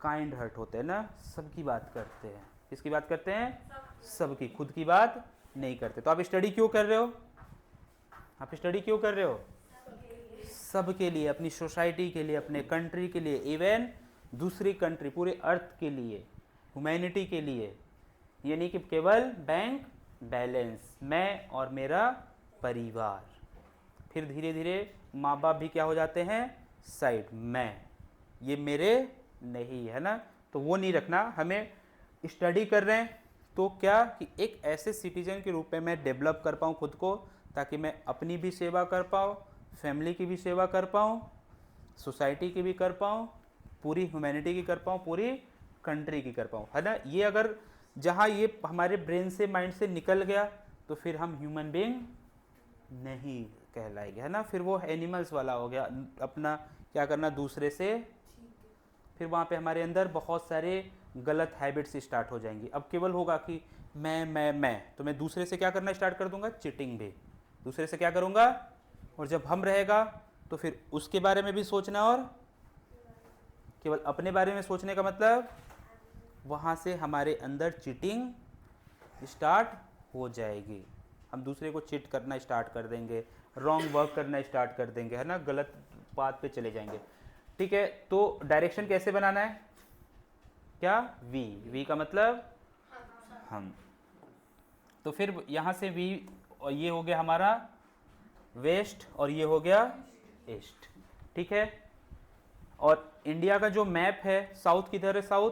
S1: काइंड हार्ट होते हैं ना, सबकी बात करते हैं। किसकी बात करते हैं? सबकी, खुद की बात नहीं करते। तो आप स्टडी क्यों कर रहे हो? आप स्टडी क्यों कर रहे हो? सबके लिए, अपनी सोसाइटी के लिए, अपने कंट्री के लिए, इवन दूसरी कंट्री, पूरे अर्थ के लिए, ह्यूमैनिटी के लिए। ये नहीं कि केवल बैंक बैलेंस, मैं और मेरा परिवार। फिर धीरे धीरे माँ बाप भी क्या हो जाते हैं? साइड, मैं, ये मेरे नहीं है ना। तो वो नहीं रखना। हमें स्टडी कर रहे हैं तो क्या कि एक ऐसे सिटीजन के रूप में मैं डेवलप कर पाऊँ खुद को, ताकि मैं अपनी भी सेवा कर पाऊँ, फैमिली की भी सेवा कर पाऊँ, सोसाइटी की भी कर पाऊँ, पूरी ह्यूमैनिटी की कर पाऊँ, पूरी कंट्री की कर पाऊँ, है ना। ये अगर जहाँ ये हमारे ब्रेन से, माइंड से निकल गया तो फिर हम ह्यूमन बीइंग नहीं कहलाएगी, है ना। फिर वो एनिमल्स वाला हो गया, अपना क्या करना दूसरे से, फिर वहाँ पे हमारे अंदर बहुत सारे गलत हैबिट्स स्टार्ट हो जाएंगी। अब केवल होगा कि मैं, तो मैं दूसरे से क्या करना स्टार्ट कर दूंगा, चीटिंग भी दूसरे से क्या करूँगा। और जब हम रहेगा तो फिर उसके बारे में भी सोचना, और केवल अपने बारे में सोचने का मतलब वहाँ से हमारे अंदर चीटिंग स्टार्ट हो जाएगी। हम दूसरे को चीट करना स्टार्ट कर देंगे, रॉन्ग वर्क करना स्टार्ट कर देंगे, है ना, गलत बात पे चले जाएंगे। ठीक है, तो डायरेक्शन कैसे बनाना है, क्या, वी का मतलब हम। तो फिर यहाँ से वी, और ये हो गया हमारा वेस्ट, और ये हो गया ईस्ट। ठीक है, और इंडिया का जो मैप है, साउथ किधर है, साउथ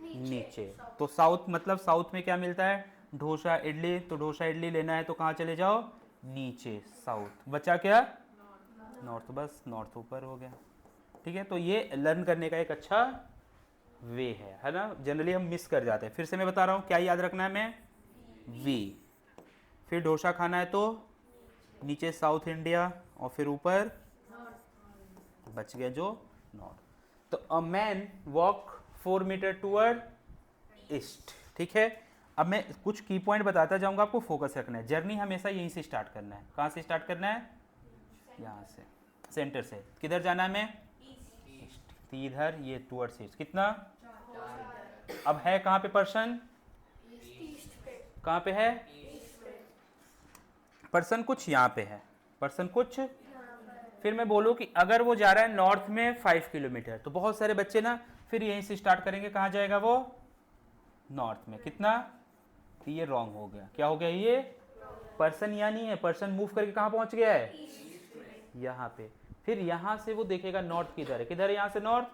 S1: नीचे। तो साउथ मतलब साउथ में क्या मिलता है, डोसा इडली। तो डोसा इडली लेना है तो कहाँ चले जाओ, नीचे, साउथ। बचा क्या, नॉर्थ, बस नॉर्थ ऊपर हो गया। ठीक है, तो ये लर्न करने का एक अच्छा वे है ना। जनरली हम मिस कर जाते हैं। फिर से मैं बता रहा हूँ, क्या याद रखना है, मैं वी, फिर डोसा खाना है तो नीचे साउथ इंडिया, और फिर ऊपर बच गया जो नॉर्थ। तो a man walk 4 metre toward east. ठीक है, अब मैं कुछ की पॉइंट बताता जाऊंगा, आपको फोकस रखना है। जर्नी हमेशा यहीं से स्टार्ट करना है। कहाँ से स्टार्ट करना है, यहाँ से, सेंटर से। किधर जाना है, मैं ईस्ट, इधर, ये टूवर्ड्स ईस्ट। कितना, अब है कहाँ पे पर्सन, कहाँ पे है पर्सन, कुछ यहाँ पे है पर्सन, कुछ। फिर मैं बोलूँ कि अगर वो जा रहा है नॉर्थ में 5 किलोमीटर, तो बहुत सारे बच्चे ना फिर यहीं से स्टार्ट करेंगे। कहाँ जाएगा वो, नॉर्थ में। कितना, तो ये रॉन्ग हो गया। क्या हो गया, ये पर्सन यहाँ नहीं है, पर्सन मूव करके कहाँ पहुँच गया है, यहाँ पे। फिर यहाँ से वो देखेगा नॉर्थ किधर है, किधर है यहाँ से नॉर्थ,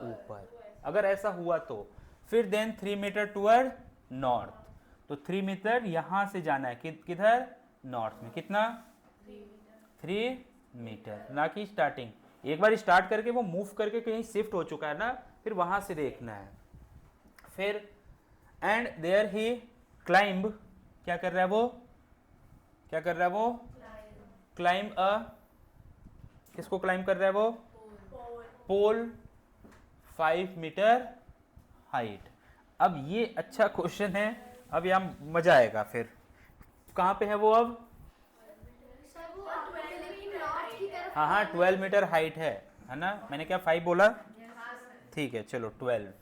S1: ऊपर। अगर ऐसा हुआ तो फिर देन 3 मीटर टूवर्ड नॉर्थ। तो 3 मीटर यहाँ से जाना है किधर, नॉर्थ में। कितना, 3 मीटर, ना कि स्टार्टिंग। एक बार स्टार्ट करके वो मूव करके कहीं शिफ्ट हो चुका है ना, फिर वहां से देखना है। फिर एंड देयर ही क्लाइंब, क्या कर रहा है वो, क्या कर रहा है वो, क्लाइंब अ, किसको क्लाइंब कर रहा है वो, पोल 5 मीटर हाइट। अब ये अच्छा क्वेश्चन है, अब यहाँ मजा आएगा। फिर कहाँ पे है वो, अब हाँ हाँ 12 मीटर हाइट है ना। मैंने क्या 5 बोला, ठीक है, चलो 12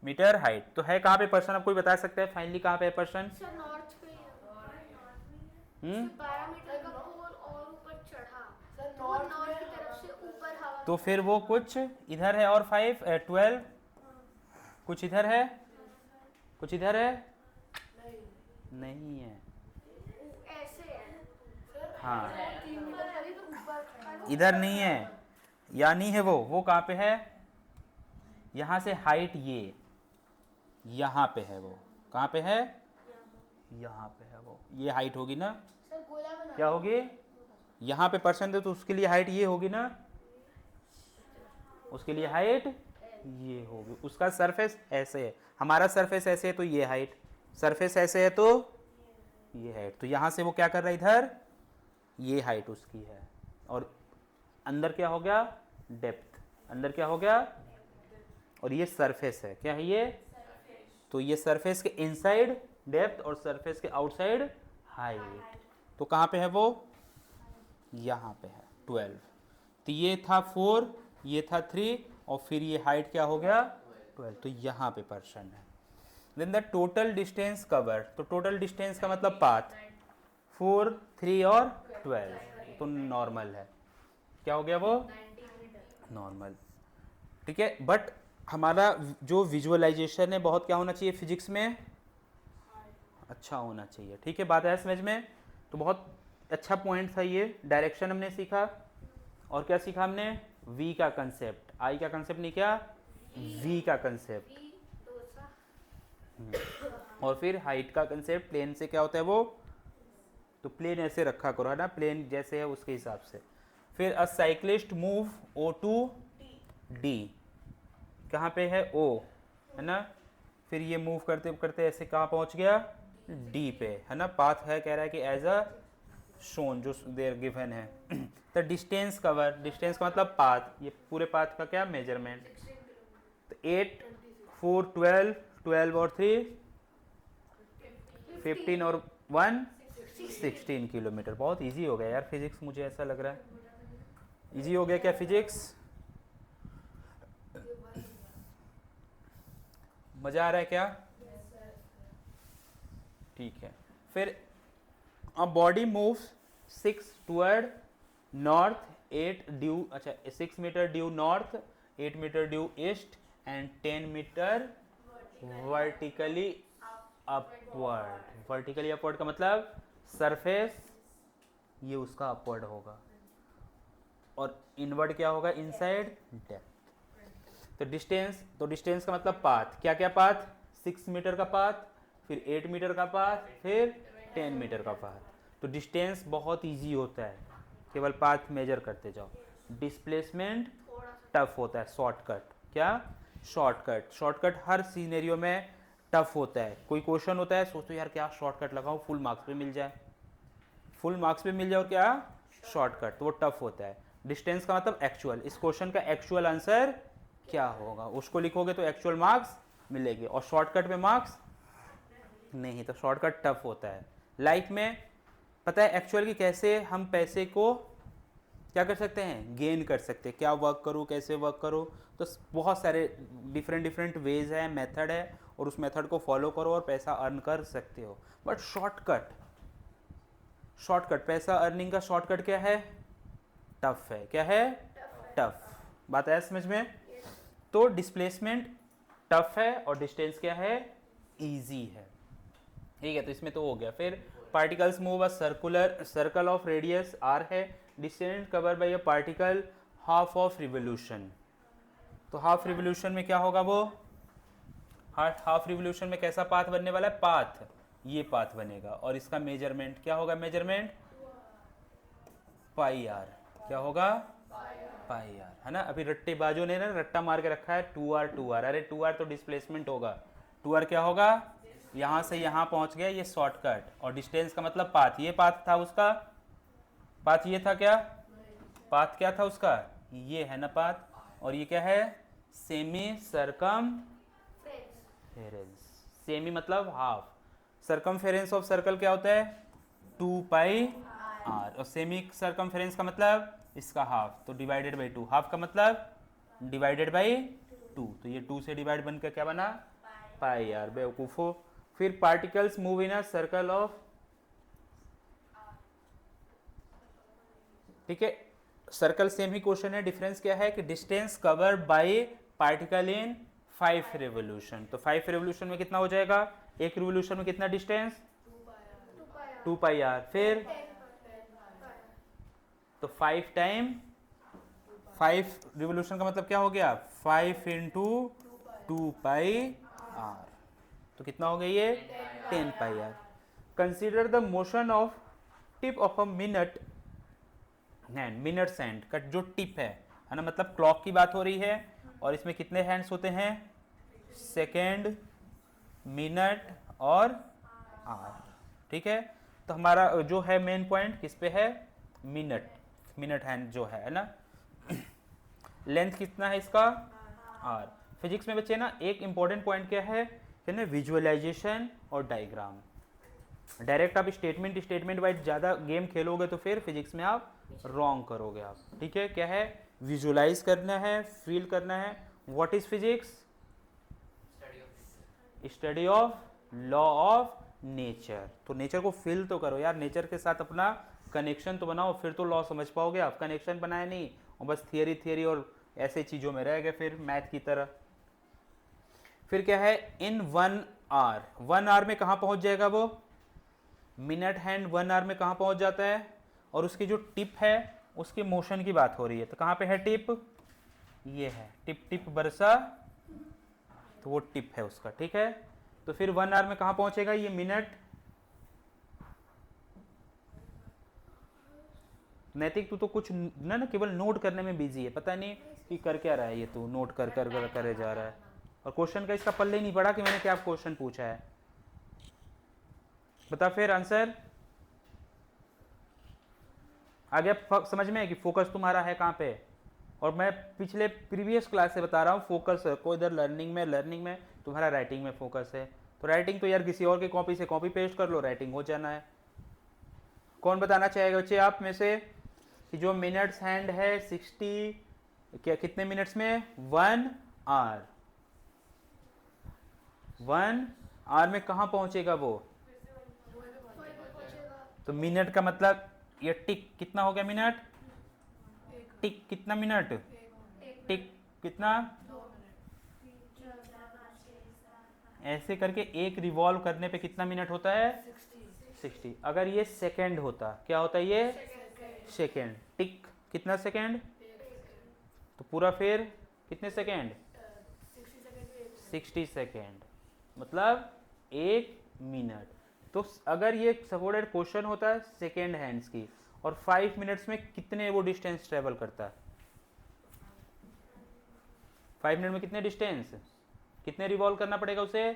S1: मीटर हाइट। तो है कहाँ पे पर्सन, अब कोई बता सकता है फाइनली कहाँ पे है पर्सन,
S2: 12 मीटर का पोल और ऊपर चढ़ा, तो वो नॉर्थ की तरफ से ऊपर हवा।
S1: तो फिर वो कुछ इधर है, और 12 कुछ इधर है, कुछ इधर है, नहीं है,
S2: ऐसे है,
S1: हाँ
S2: 3 मीटर करीब ऊपर।
S1: इधर नहीं है, या नहीं है वो कहाँ पे है, यहाँ से हाइट ये यहाँ पे है, वो कहाँ पे है, यहाँ पे है वो, ये हाइट होगी ना,
S2: सर गोला बना,
S1: क्या होगी, यहाँ पे पर्सन दे तो उसके लिए हाइट ये होगी ना, उसके लिए हाइट ये होगी। उसका सरफेस ऐसे है, हमारा सरफेस ऐसे है तो ये हाइट, सरफेस ऐसे है तो ये हाइट। तो यहाँ से वो क्या कर रहा है, इधर ये हाइट उसकी है, और अंदर क्या हो गया, डेप्थ, अंदर क्या हो गया, और ये सरफेस है, क्या है ये, तो ये सरफेस के इनसाइड डेप्थ और सरफेस के आउटसाइड हाइट। तो कहाँ पे है वो, यहाँ पे है 12। तो ये था 4, ये था 3, और फिर ये हाइट क्या हो गया 12। तो यहाँ पे पर्सन है। Then the total distance cover, तो टोटल डिस्टेंस का मतलब पाथ 4, 3 और 12, तो नॉर्मल है, क्या हो गया वो, नॉर्मल। ठीक है, बट हमारा जो विजुअलाइजेशन है बहुत क्या होना चाहिए फिजिक्स में, अच्छा होना चाहिए। ठीक है, बात है समझ में। तो बहुत अच्छा पॉइंट था ये। डायरेक्शन हमने सीखा, और क्या सीखा हमने, वी का कंसेप्ट, आई का कंसेप्ट नहीं, क्या वी का कंसेप्ट, और फिर हाइट का कंसेप्ट, प्लेन से क्या होता है वो, तो प्लेन ऐसे रखा करो, है ना, प्लेन जैसे है उसके हिसाब से। फिर a cyclist move O to D, कहाँ पे है ओ, है ना, फिर ये मूव करते करते ऐसे कहाँ पहुँच गया, डी पे, है ना। पाथ है, कह रहा है कि एज अ शोन जो देर गिवन है। तो डिस्टेंस कवर, डिस्टेंस का मतलब पाथ, ये पूरे पाथ का क्या मेजरमेंट। तो 8 4 12, 12 और 3 15 और 1 16 किलोमीटर। बहुत इजी हो गया यार फिजिक्स, मुझे ऐसा लग रहा है। इजी हो गया क्या फिजिक्स? मजा आ रहा है क्या? ठीक है। फिर a body moves 6 toward north 8 due, अच्छा 6 metre due north, 8 metre due east and 10 metre vertically upward. Vertically upward का मतलब सरफेस ये उसका अपवर्ड होगा और इनवर्ड क्या होगा, इनसाइड डेप्थ। तो डिस्टेंस का मतलब पाथ, क्या क्या पाथ, 6 मीटर का पाथ, फिर 8 मीटर का पाथ, फिर 10 मीटर का पाथ। तो डिस्टेंस बहुत इजी होता है, केवल पाथ मेजर करते जाओ। डिस्प्लेसमेंट टफ होता है, शॉर्टकट। क्या? शॉर्टकट। शॉर्टकट हर सीनेरियो में टफ होता है। कोई क्वेश्चन होता है, सोचो यार क्या शॉर्टकट लगाओ फुल मार्क्स पे मिल जाए, फुल मार्क्स पे मिल जाए, और क्या शॉर्टकट, तो वो टफ होता है। डिस्टेंस का मतलब एक्चुअल, इस क्वेश्चन का एक्चुअल आंसर क्या होगा उसको लिखोगे तो एक्चुअल मार्क्स मिलेंगे, और शॉर्टकट में मार्क्स नहीं, तो शॉर्टकट टफ होता है। लाइफ में पता है एक्चुअल की कैसे हम पैसे को क्या कर सकते हैं, गेन कर सकते हैं, क्या वर्क करो, कैसे वर्क करो। तो बहुत सारे डिफरेंट वेज है, मेथड है, और उस मेथड को फॉलो करो और पैसा अर्न कर सकते हो। बट शॉर्टकट, पैसा अर्निंग का शॉर्टकट क्या है, टफ है। क्या है? टफ। बात है समझ में? तो डिस्प्लेसमेंट टफ है और डिस्टेंस क्या है, इजी है। ठीक है, तो इसमें तो हो गया। फिर particles move a circle of radius r है, distance cover by a particle half of revolution. तो हाफ रिवोल्यूशन में क्या होगा, वो हाफ रिवोल्यूशन में कैसा पाथ बनने वाला है, पाथ ये पाथ बनेगा, और इसका मेजरमेंट क्या होगा, मेजरमेंट पाई आर। क्या होगा, पाई आर, है ना। अभी रट्टेबाजों ने ना रट्टा मार के रखा है 2r। अरे 2r तो डिस्प्लेसमेंट होगा, 2r क्या होगा, यहाँ से यहाँ पहुँच गया, ये शॉर्टकट। और डिस्टेंस का मतलब पाथ, ये पाथ था उसका, पाथ ये था क्या, पाथ क्या था उसका, ये है ना पाथ। और ये क्या है, सेमी सरकमफेरेंस। सेमी मतलब हाफ, सरकमफेरेंस ऑफ सर्कल क्या होता है, 2 पाई आर, और सेमी सरकमफेरेंस का मतलब इसका हाफ, तो डिवाइडेड बाई 2। हाफ का मतलब डिवाइडेड बाई 2, तो ये 2 से डिवाइड बनकर क्या बना, पाई आर, बेवकूफ़ो। फिर particles move in a circle of, ठीक है, सर्कल सेम ही क्वेश्चन है, डिफरेंस क्या है कि distance cover by particle in 5 revolution. तो 5 रेवोल्यूशन में कितना हो जाएगा, एक रेवोल्यूशन में कितना डिस्टेंस, 2 पाई आर। फिर तो 5 टाइम 5 रिवोल्यूशन का मतलब क्या हो गया, 5 इंटू 2 पाई आर, तो कितना हो गया ये 10 pi r. Consider the motion of tip of a minute hand, minutes hand का जो टिप है ना, मतलब क्लॉक की बात हो रही है, और इसमें कितने हैंड्स होते हैं, सेकेंड, मिनट और आवर। ठीक है, तो हमारा जो है मेन पॉइंट किस पे है, मिनट हैंड जो है ना। लेंथ कितना है इसका, आर। फिजिक्स में बच्चे ना एक इंपॉर्टेंट पॉइंट क्या है कि ना, विजुअलाइजेशन और डायग्राम। डायरेक्ट आप स्टेटमेंट वाइज ज़्यादा गेम खेलोगे तो फिर फिजिक्स में आप रॉन्ग करोगे आप। ठीक है, क्या है, विजुअलाइज करना है, फील करना है। What is physics, study of law of nature. तो नेचर को फील तो करो यार, नेचर के साथ अपना कनेक्शन तो बनाओ, फिर तो लॉ समझ पाओगे आप। कनेक्शन बनाया नहीं और बस थियरी और ऐसे चीज़ों में रह गए फिर मैथ की तरह। फिर क्या है, इन 1 आवर, 1 आवर में कहाँ पहुँच जाएगा वो, मिनट हैंड 1 आवर में कहाँ पहुँच जाता है, और उसकी जो टिप है उसके मोशन की बात हो रही है। तो कहाँ पे है टिप, ये है टिप, टिप बरसा, तो वो टिप है उसका। ठीक है, तो फिर 1 आवर में कहाँ पहुँचेगा ये मिनट। नैतिक तू तो कुछ ना केवल नोट करने में बिजी है, पता नहीं कि कर क्या रहा है ये, तू नोट करे जा रहा है, और क्वेश्चन का इसका पल्ले ही नहीं पड़ा कि मैंने क्या क्वेश्चन पूछा है। बता फिर आंसर, आगे समझ में है कि फोकस तुम्हारा है कहाँ पे। और मैं पिछले प्रीवियस क्लास से बता रहा हूँ, फोकस को इधर लर्निंग में तुम्हारा राइटिंग में फोकस है। तो राइटिंग तो यार किसी और की कॉपी से कॉपी पेस्ट कर लो, राइटिंग हो जाना है। कौन बताना चाहेगा बच्चे आप में से कि जो मिनट्स हैंड है 60 क्या कितने मिनट्स में? 1 आवर। 1 आवर में कहाँ पहुंचेगा वो? तो मिनट का मतलब ये टिक कितना हो गया मिनट? टिक कितना मिनट? टिक कितना? ऐसे करके एक रिवॉल्व करने पे कितना मिनट होता है? 60। अगर ये सेकंड होता, क्या होता है ये? सेकंड। टिक कितना सेकंड? तो पूरा फिर कितने सेकंड? 60 सेकंड, मतलब 1 मिनट। तो अगर ये सपोर्टेड क्वेश्चन होता है सेकेंड हैंड्स की, और 5 मिनट्स में कितने वो डिस्टेंस ट्रेवल करता है? 5 मिनट में कितने डिस्टेंस, कितने रिवॉल्व करना पड़ेगा उसे?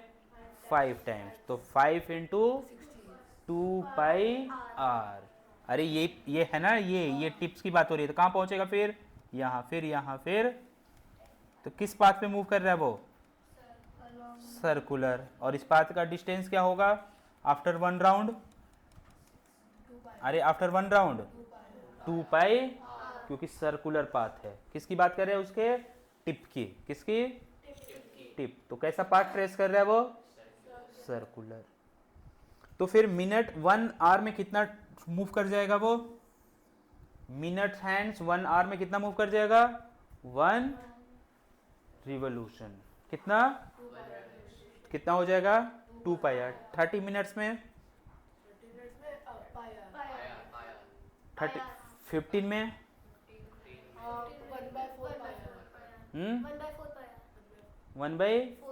S1: 5 टाइम्स। तो 5 इंटू 2πr। अरे ये है ना, ये टिप्स की बात हो रही है। तो कहाँ पहुंचेगा फिर? यहाँ, फिर यहाँ, फिर। तो किस पाथ पे मूव कर रहा है वो? सर्कुलर। और इस पाथ का डिस्टेंस क्या होगा आफ्टर 1 राउंड? अरे आफ्टर 1 राउंड 2π, क्योंकि सर्कुलर पाथ है। किसकी बात कर रहे हैं? उसके टिप की। किसकी? टिप। तो कैसा पाथ ट्रेस कर रहा है वो? सर्कुलर। तो फिर मिनट 1 आवर में कितना मूव कर जाएगा वो? मिनट हैंड्स 1 आवर में कितना मूव कर जाएगा? 1 रिवोल्यूशन। कितना? कितना हो जाएगा? 2πr। 30 मिनट्स में 30, 15 में 1/4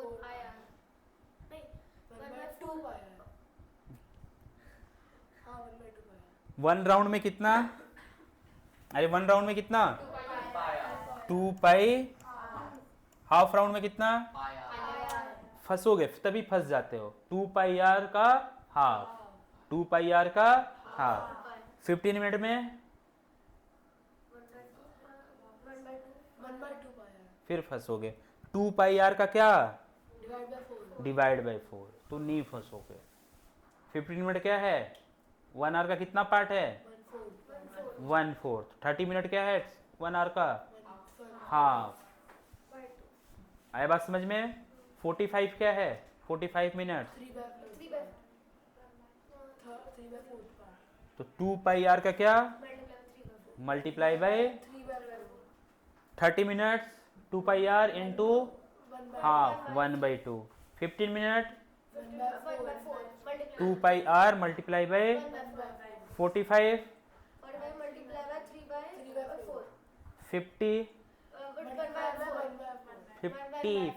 S1: 1 राउंड में कितना? अरे 1 राउंड में कितना? 2π। हाफ राउंड में कितना? फंसोगे, तभी फंस जाते हो। 2πr का हाफ, 2πr का हाफ। 15 मिनट में फिर फंसोगे। 2πr का क्या? Divide by 4। तो नहीं फंसोगे। 15 मिनट क्या है? 1 आवर का कितना पार्ट है? 1/4। 30 मिनट क्या है 1 आवर का? हाफ। आया बात समझ में? 45 क्या है? 45 मिनट। तो 2πr का क्या? Multiply by 30 minutes 2πr into half 1/2। 15 minute 2πr multiply by 45 50 50 50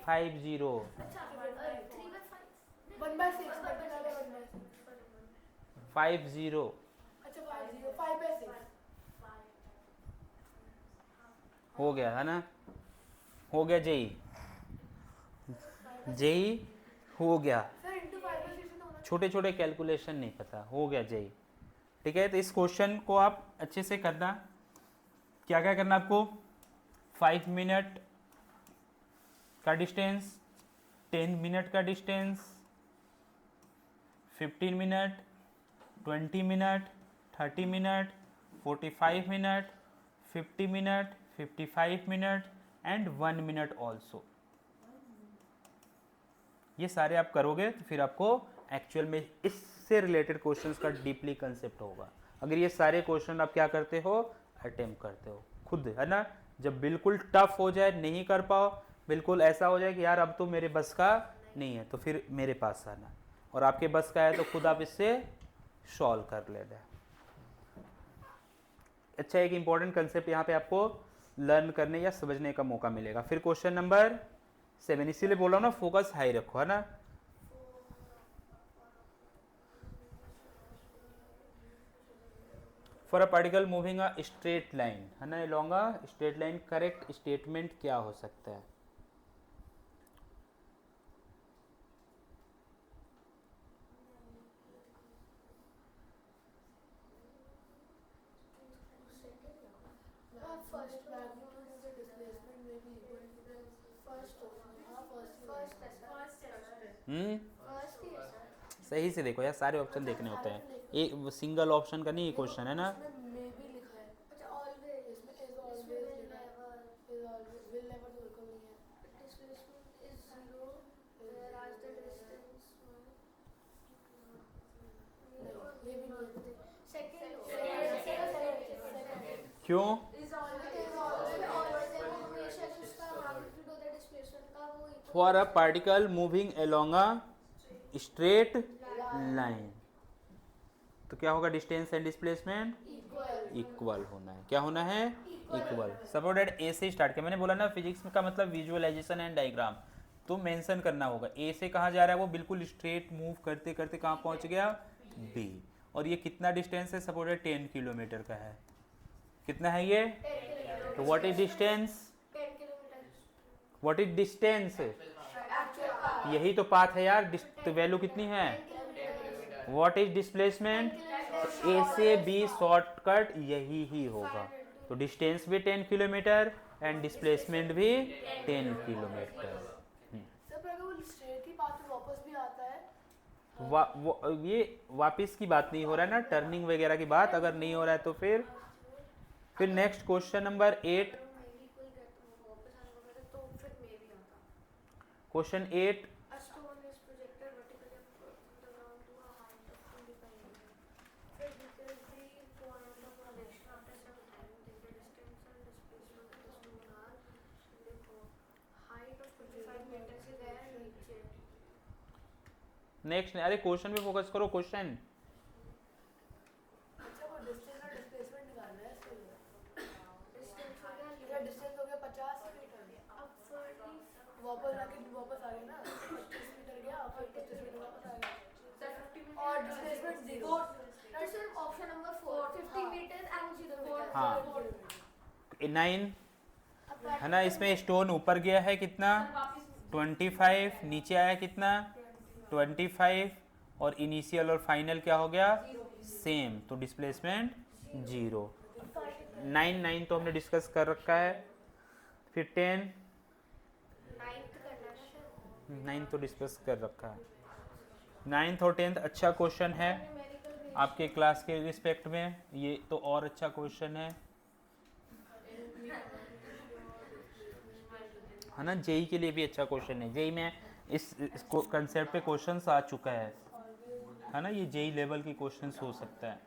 S1: हो गया है ना? हो गया जेई, जेई हो गया। छोटे छोटे कैलकुलेशन नहीं पता, हो गया जेई। ठीक है, तो इस क्वेश्चन को आप अच्छे से करना। क्या क्या करना आपको? 5 मिनट का डिस्टेंस, 10 मिनट का distance, 15 minute, 20 minute, 30 minute, 45 minute, 50 minute, 55 minute and 1 minute also. ये सारे आप करोगे तो फिर आपको एक्चुअल में इससे रिलेटेड क्वेश्चंस का डीपली कंसेप्ट होगा। अगर ये सारे क्वेश्चन आप क्या करते हो? अटेम्प्ट करते हो खुद, है ना? जब बिल्कुल टफ हो जाए, नहीं कर पाओ, बिल्कुल ऐसा हो जाए कि यार अब तो मेरे बस का नहीं है, तो फिर मेरे पास आना। और आपके बस का है तो खुद आप इससे सॉल्व कर लेना। अच्छा, एक इंपॉर्टेंट कंसेप्ट यहाँ पे आपको लर्न करने या समझने का मौका मिलेगा। फिर क्वेश्चन नंबर 7, इसीलिए बोल रहा हूँ ना, फोकस हाई रखो, है ना? For a particle moving a straight line, है ना, along a straight line, correct statement क्या हो सकता है?
S2: फर्स्ट ही है सर।
S1: सही से देखो यार, सारे ऑप्शन देखने होते हैं, एक सिंगल ऑप्शन का नहीं ये क्वेश्चन है ना।
S2: अच्छा ऑलवेज इसमें never displacement is zero whereas the distance second
S1: क्यों? For a particle moving along a straight line, तो क्या होगा? डिस्टेंस एंड डिस्प्लेसमेंट इक्वल होना है। क्या होना है? इक्वल। सपोज दैट ए से स्टार्ट किया, मैंने बोला ना फिजिक्स का मतलब विजुअलाइजेशन एंड डायग्राम, तो मेंशन करना होगा ए से कहाँ जा रहा है, वो बिल्कुल स्ट्रेट मूव करते करते कहाँ पहुँच गया? बी। और ये कितना डिस्टेंस है? सपोज दैट 10 किलोमीटर का है। कितना है ये? तो what is distance?
S2: 10 kilometre
S1: what is distance? यही तो पाथ है यार, तो वैल्यू कितनी है? What is displacement? ए से बी शॉर्टकट यही ही होगा, तो डिस्टेंस भी 10 किलोमीटर एंड डिस्प्लेसमेंट भी 10 किलोमीटर। ये वापस की बात नहीं हो रहा है ना, टर्निंग वगैरह की बात अगर नहीं हो रहा है तो फिर next question number 8। Question 8 next. अरे क्वेश्चन पे फोकस करो, क्वेश्चन। हाँ 9 है ना, इसमें स्टोन ऊपर गया है कितना? 25। नीचे आया कितना? 25। और इनिशियल और फाइनल क्या हो गया? सेम, तो डिस्प्लेसमेंट 0। 9 तो हमने डिस्कस कर रखा है। फिर 10 9 तो डिस्कस कर रखा है। 9th और 10th अच्छा क्वेश्चन है आपके क्लास के रिस्पेक्ट में, ये तो और अच्छा क्वेश्चन है ना। जेई के लिए भी अच्छा क्वेश्चन है। जेई में इस कंसेप्ट पे क्वेश्चंस आ चुका है ना, ये जेई लेवल की क्वेश्चंस हो सकता है।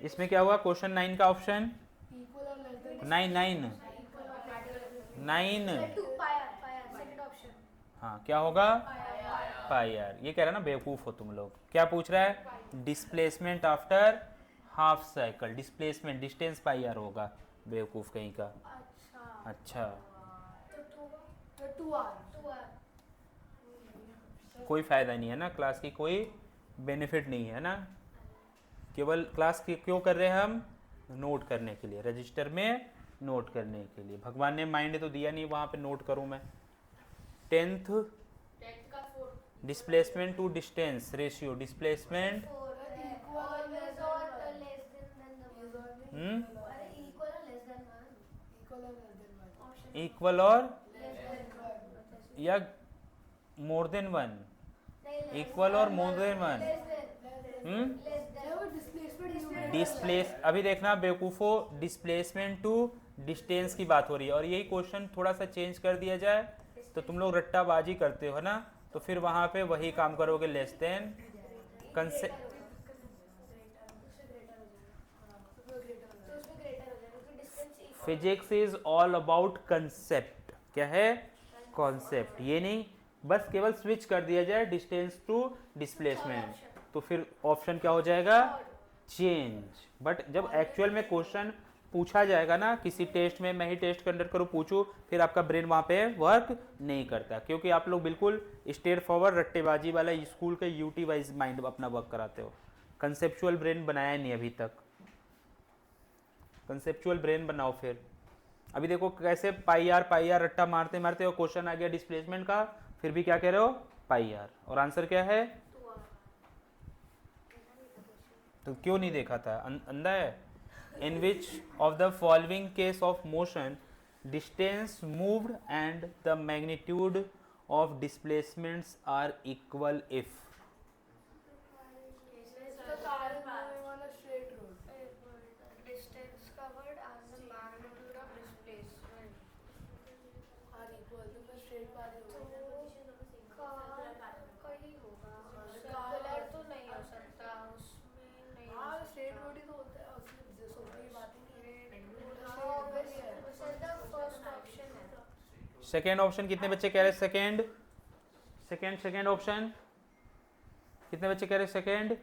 S1: इसमें क्या हुआ? क्वेश्चन 9 का ऑप्शन 9 हाँ क्या होगा? पाई आर। ये कह रहा है ना बेवकूफ़ हो तुम लोग। क्या पूछ रहा है? Displacement after half cycle. Displacement distance pi r होगा, बेवकूफ़ कहीं का। अच्छा कोई फ़ायदा नहीं है ना, क्लास की कोई बेनिफिट नहीं है ना, केवल क्लास की क्यों कर रहे हैं हम? नोट करने के लिए, रजिस्टर में नोट करने के लिए। भगवान ने माइंड तो दिया नहीं वहाँ पे नोट करूँ मैं। 10th displacement to distance ratio. Displacement equal और या मोर देन 1? इक्वल और मोर देन 1? डिस्प्लेस, अभी देखना बेवकूफ़ो, डिस्प्लेसमेंट टू डिस्टेंस की बात हो रही है, और यही क्वेश्चन थोड़ा सा चेंज कर दिया जाए तो तुम लोग रट्टाबाजी करते हो ना, तो फिर वहाँ पे वही काम करोगे, less than concept. Physics is all about concept. क्या है? कॉन्सेप्ट। ये नहीं बस केवल स्विच कर दिया जाए डिस्टेंस टू डिस्प्लेसमेंट, तो फिर ऑप्शन क्या हो जाएगा? चेंज। बट जब एक्चुअल में क्वेश्चन पूछा जाएगा ना किसी टेस्ट में, मैं ही टेस्ट कंडक्ट करूँ पूछूँ, फिर आपका ब्रेन वहाँ पे वर्क नहीं करता, क्योंकि आप लोग बिल्कुल स्ट्रेट फॉरवर्ड रट्टेबाजी वाला स्कूल के यूटी वाइज माइंड अपना वर्क कराते हो, कंसेप्चुअल ब्रेन बनाया नहीं अभी तक। कंसेप्चुअल ब्रेन बनाओ। फिर अभी देखो कैसे पाई आर रट्टा मारते मारते और क्वेश्चन आ गया डिस्प्लेसमेंट का, फिर भी क्या कह रहे हो पाई आर, और आंसर क्या है? तो क्यों नहीं देखा था? अंधा है? In which of the following case of motion distance moved and the magnitude of displacements are equal if?
S2: Distance covered and the magnitude of displacement. कहीं होगा, circular तो नहीं हो सकता, उसमें नहीं हो सकता। वैसे the first option है।
S1: सेकेंड ऑप्शन कितने बच्चे कह रहे? सेकेंड ऑप्शन कितने बच्चे कह रहे? Second,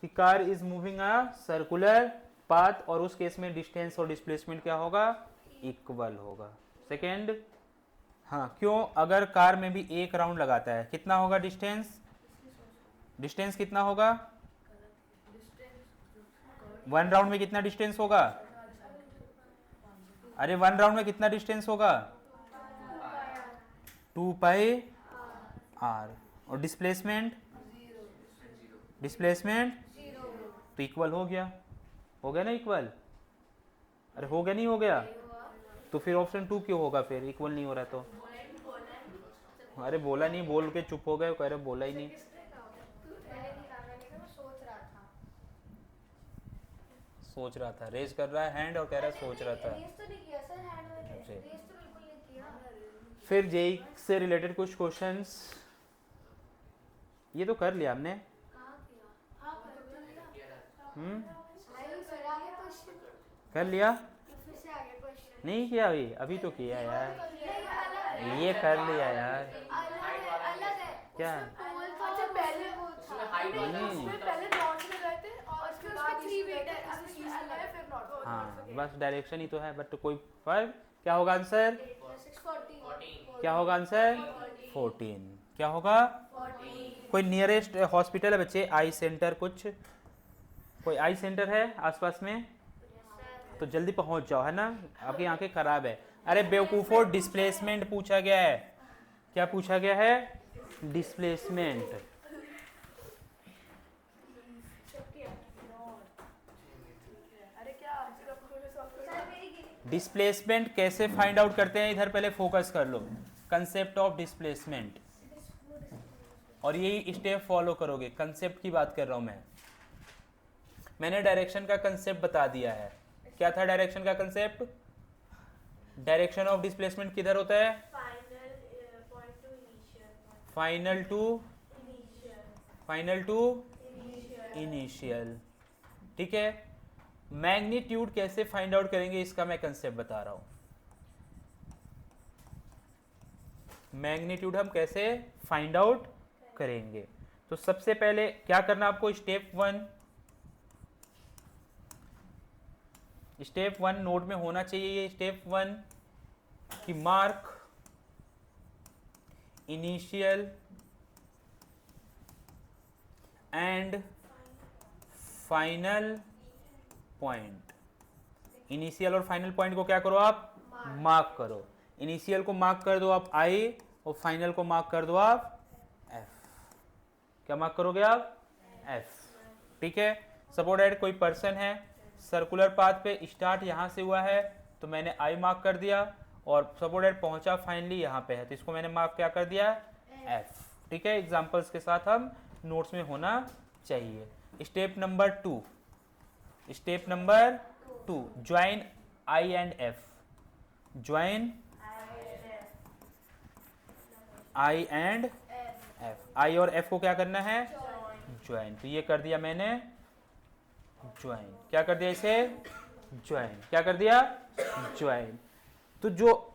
S1: the car is moving a circular path और उस केस में डिस्टेंस और डिस्प्लेसमेंट क्या होगा? इक्वल होगा। सेकेंड, हाँ क्यों? अगर कार में भी एक राउंड लगाता है कितना होगा डिस्टेंस? डिस्टेंस कितना होगा? 1 राउंड में कितना डिस्टेंस होगा? अरे 1 राउंड में कितना डिस्टेंस होगा? 2 पाई आर। और डिस्प्लेसमेंट तो इक्वल हो गया ना इक्वल? अरे हो गया नहीं हो गया? तो फिर ऑप्शन 2 क्यों होगा फिर? इक्वल नहीं हो रहा तो? अरे बोला नहीं, बोल के चुप हो गए, कह रहे बोला ही नहीं। सोच रहा था, रेज कर रहा है हैंड और कह रहा है सोच रहा था। फिर जेई से रिलेटेड कुछ क्वेश्चंस ये तो कर लिया हमने। कर लिया? नहीं किया अभी तो किया यार, ये कर लिया यार। क्या? हाँ बस डायरेक्शन ही तो है, बट कोई फर्क। क्या होगा आंसर? क्या होगा आंसर? 14। क्या होगा? कोई नियरेस्ट हॉस्पिटल है बच्चे? आई सेंटर कुछ? कोई आई सेंटर है आसपास में? तो जल्दी पहुंच जाओ, है ना, आपकी आंखें खराब है। अरे बेवकूफो, डिस्प्लेसमेंट पूछा गया है। क्या पूछा गया है? डिस्प्लेसमेंट। डिस्प्लेसमेंट कैसे फाइंड आउट करते हैं, इधर पहले फोकस कर लो। कंसेप्ट ऑफ डिस्प्लेसमेंट, और यही स्टेप फॉलो करोगे। कंसेप्ट की बात कर रहा हूं मैंने डायरेक्शन का कंसेप्ट बता दिया है। क्या था डायरेक्शन का कंसेप्ट? डायरेक्शन ऑफ डिस्प्लेसमेंट किधर होता है? Final to initial. ठीक है। मैग्नीट्यूड कैसे फाइंड आउट करेंगे इसका मैं कंसेप्ट बता रहा हूं। मैग्नीट्यूड हम कैसे फाइंड आउट करेंगे? तो सबसे पहले क्या करना आपको? स्टेप वन नोट में होना चाहिए ये। स्टेप 1 की mark initial and final point. Initial और फाइनल पॉइंट को क्या करो आप? मार्क करो। इनिशियल को मार्क कर दो आप I और फाइनल को मार्क कर दो आप F। क्या मार्क करोगे आप? F। ठीक है। सपोज दैट कोई पर्सन है, सर्कुलर पाथ पे स्टार्ट यहां से हुआ है तो मैंने I मार्क कर दिया, और सपोज दैट पहुंचा फाइनली यहां पे है तो इसको मैंने मार्क क्या कर दिया? F। ठीक है। एग्जांपल्स के साथ हम नोट्स में होना चाहिए। Step number 2 join I and F। Join I and F। I और F को क्या करना है? ज्वाइन। तो ये कर दिया मैंने ज्वाइन। क्या कर दिया इसे? ज्वाइन। क्या कर दिया? ज्वाइन। तो जो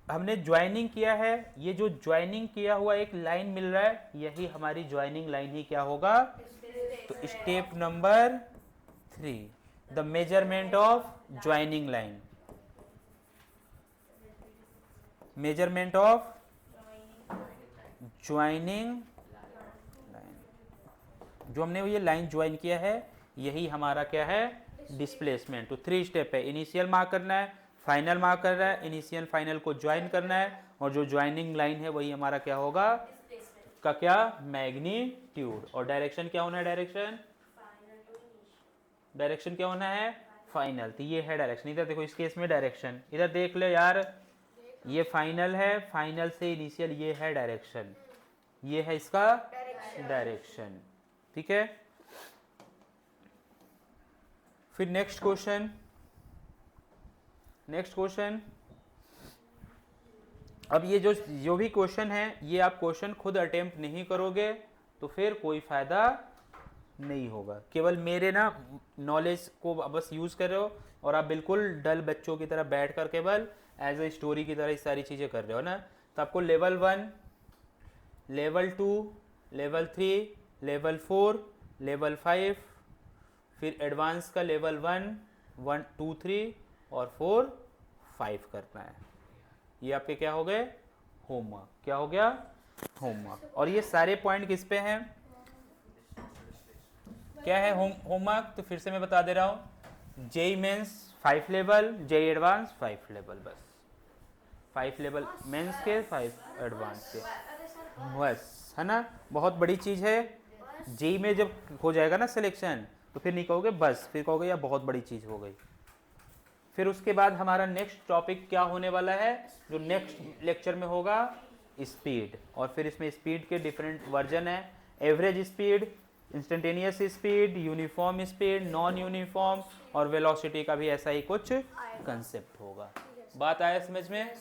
S1: हमने ज्वाइनिंग किया है, ये जो ज्वाइनिंग किया हुआ एक लाइन मिल रहा है, यही हमारी ज्वाइनिंग लाइन ही क्या होगा? तो step number 3 the measurement of joining line. Measurement of joining line. जो हमने ये लाइन ज्वाइन किया है यही हमारा क्या है? डिस्प्लेसमेंट। तो 3 स्टेप है, इनिशियल मार्क करना है, फाइनल मार्क करना है, इनिशियल फाइनल को ज्वाइन करना है, और जो ज्वाइनिंग लाइन है वही हमारा क्या होगा, का क्या, मैग्नीट्यूड। और डायरेक्शन क्या होना है, डायरेक्शन क्या होना है, फाइनल। तो ये है डायरेक्शन। इधर देखो, इस केस में डायरेक्शन, इधर देख ले यार, ये फाइनल है, फाइनल से इनिशियल, ये है डायरेक्शन, ये है इसका डायरेक्शन। ठीक है। फिर नेक्स्ट क्वेश्चन, अब ये जो भी क्वेश्चन है, ये आप क्वेश्चन खुद अटेम्प्ट नहीं करोगे तो फिर कोई फायदा नहीं होगा। केवल मेरे ना नॉलेज को बस यूज कर रहे हो, और आप बिल्कुल डल बच्चों की तरह बैठ कर केवल एज ए स्टोरी की तरह ये सारी चीजें कर रहे हो ना। तो आपको level 1, level 2, level 3, level 4, level 5, फिर एडवांस का लेवल 1, 2, 3 और 4, 5 करना है। ये आपके क्या हो गए, होमवर्क। क्या हो गया, होमवर्क। और ये सारे पॉइंट किस पे हैं, क्या है होमवर्क। तो फिर से मैं बता दे रहा हूँ, JEE Mains 5 level, JEE advance 5 level, बस 5 लेवल मेंस के, 5 एडवांस के, बस, है ना। बहुत बड़ी चीज़ है। जेई में जब हो जाएगा ना सिलेक्शन, तो फिर नहीं कहोगे बस, फिर कहोगे यार बहुत बड़ी चीज़ हो गई। फिर उसके बाद हमारा नेक्स्ट टॉपिक क्या होने वाला है, जो नेक्स्ट लेक्चर में होगा, स्पीड। और फिर इसमें स्पीड के डिफरेंट वर्जन है, average speed, instantaneous speed, uniform speed, non uniform, और वेलोसिटी का भी ऐसा ही कुछ कंसेप्ट होगा। बात आया समझ में।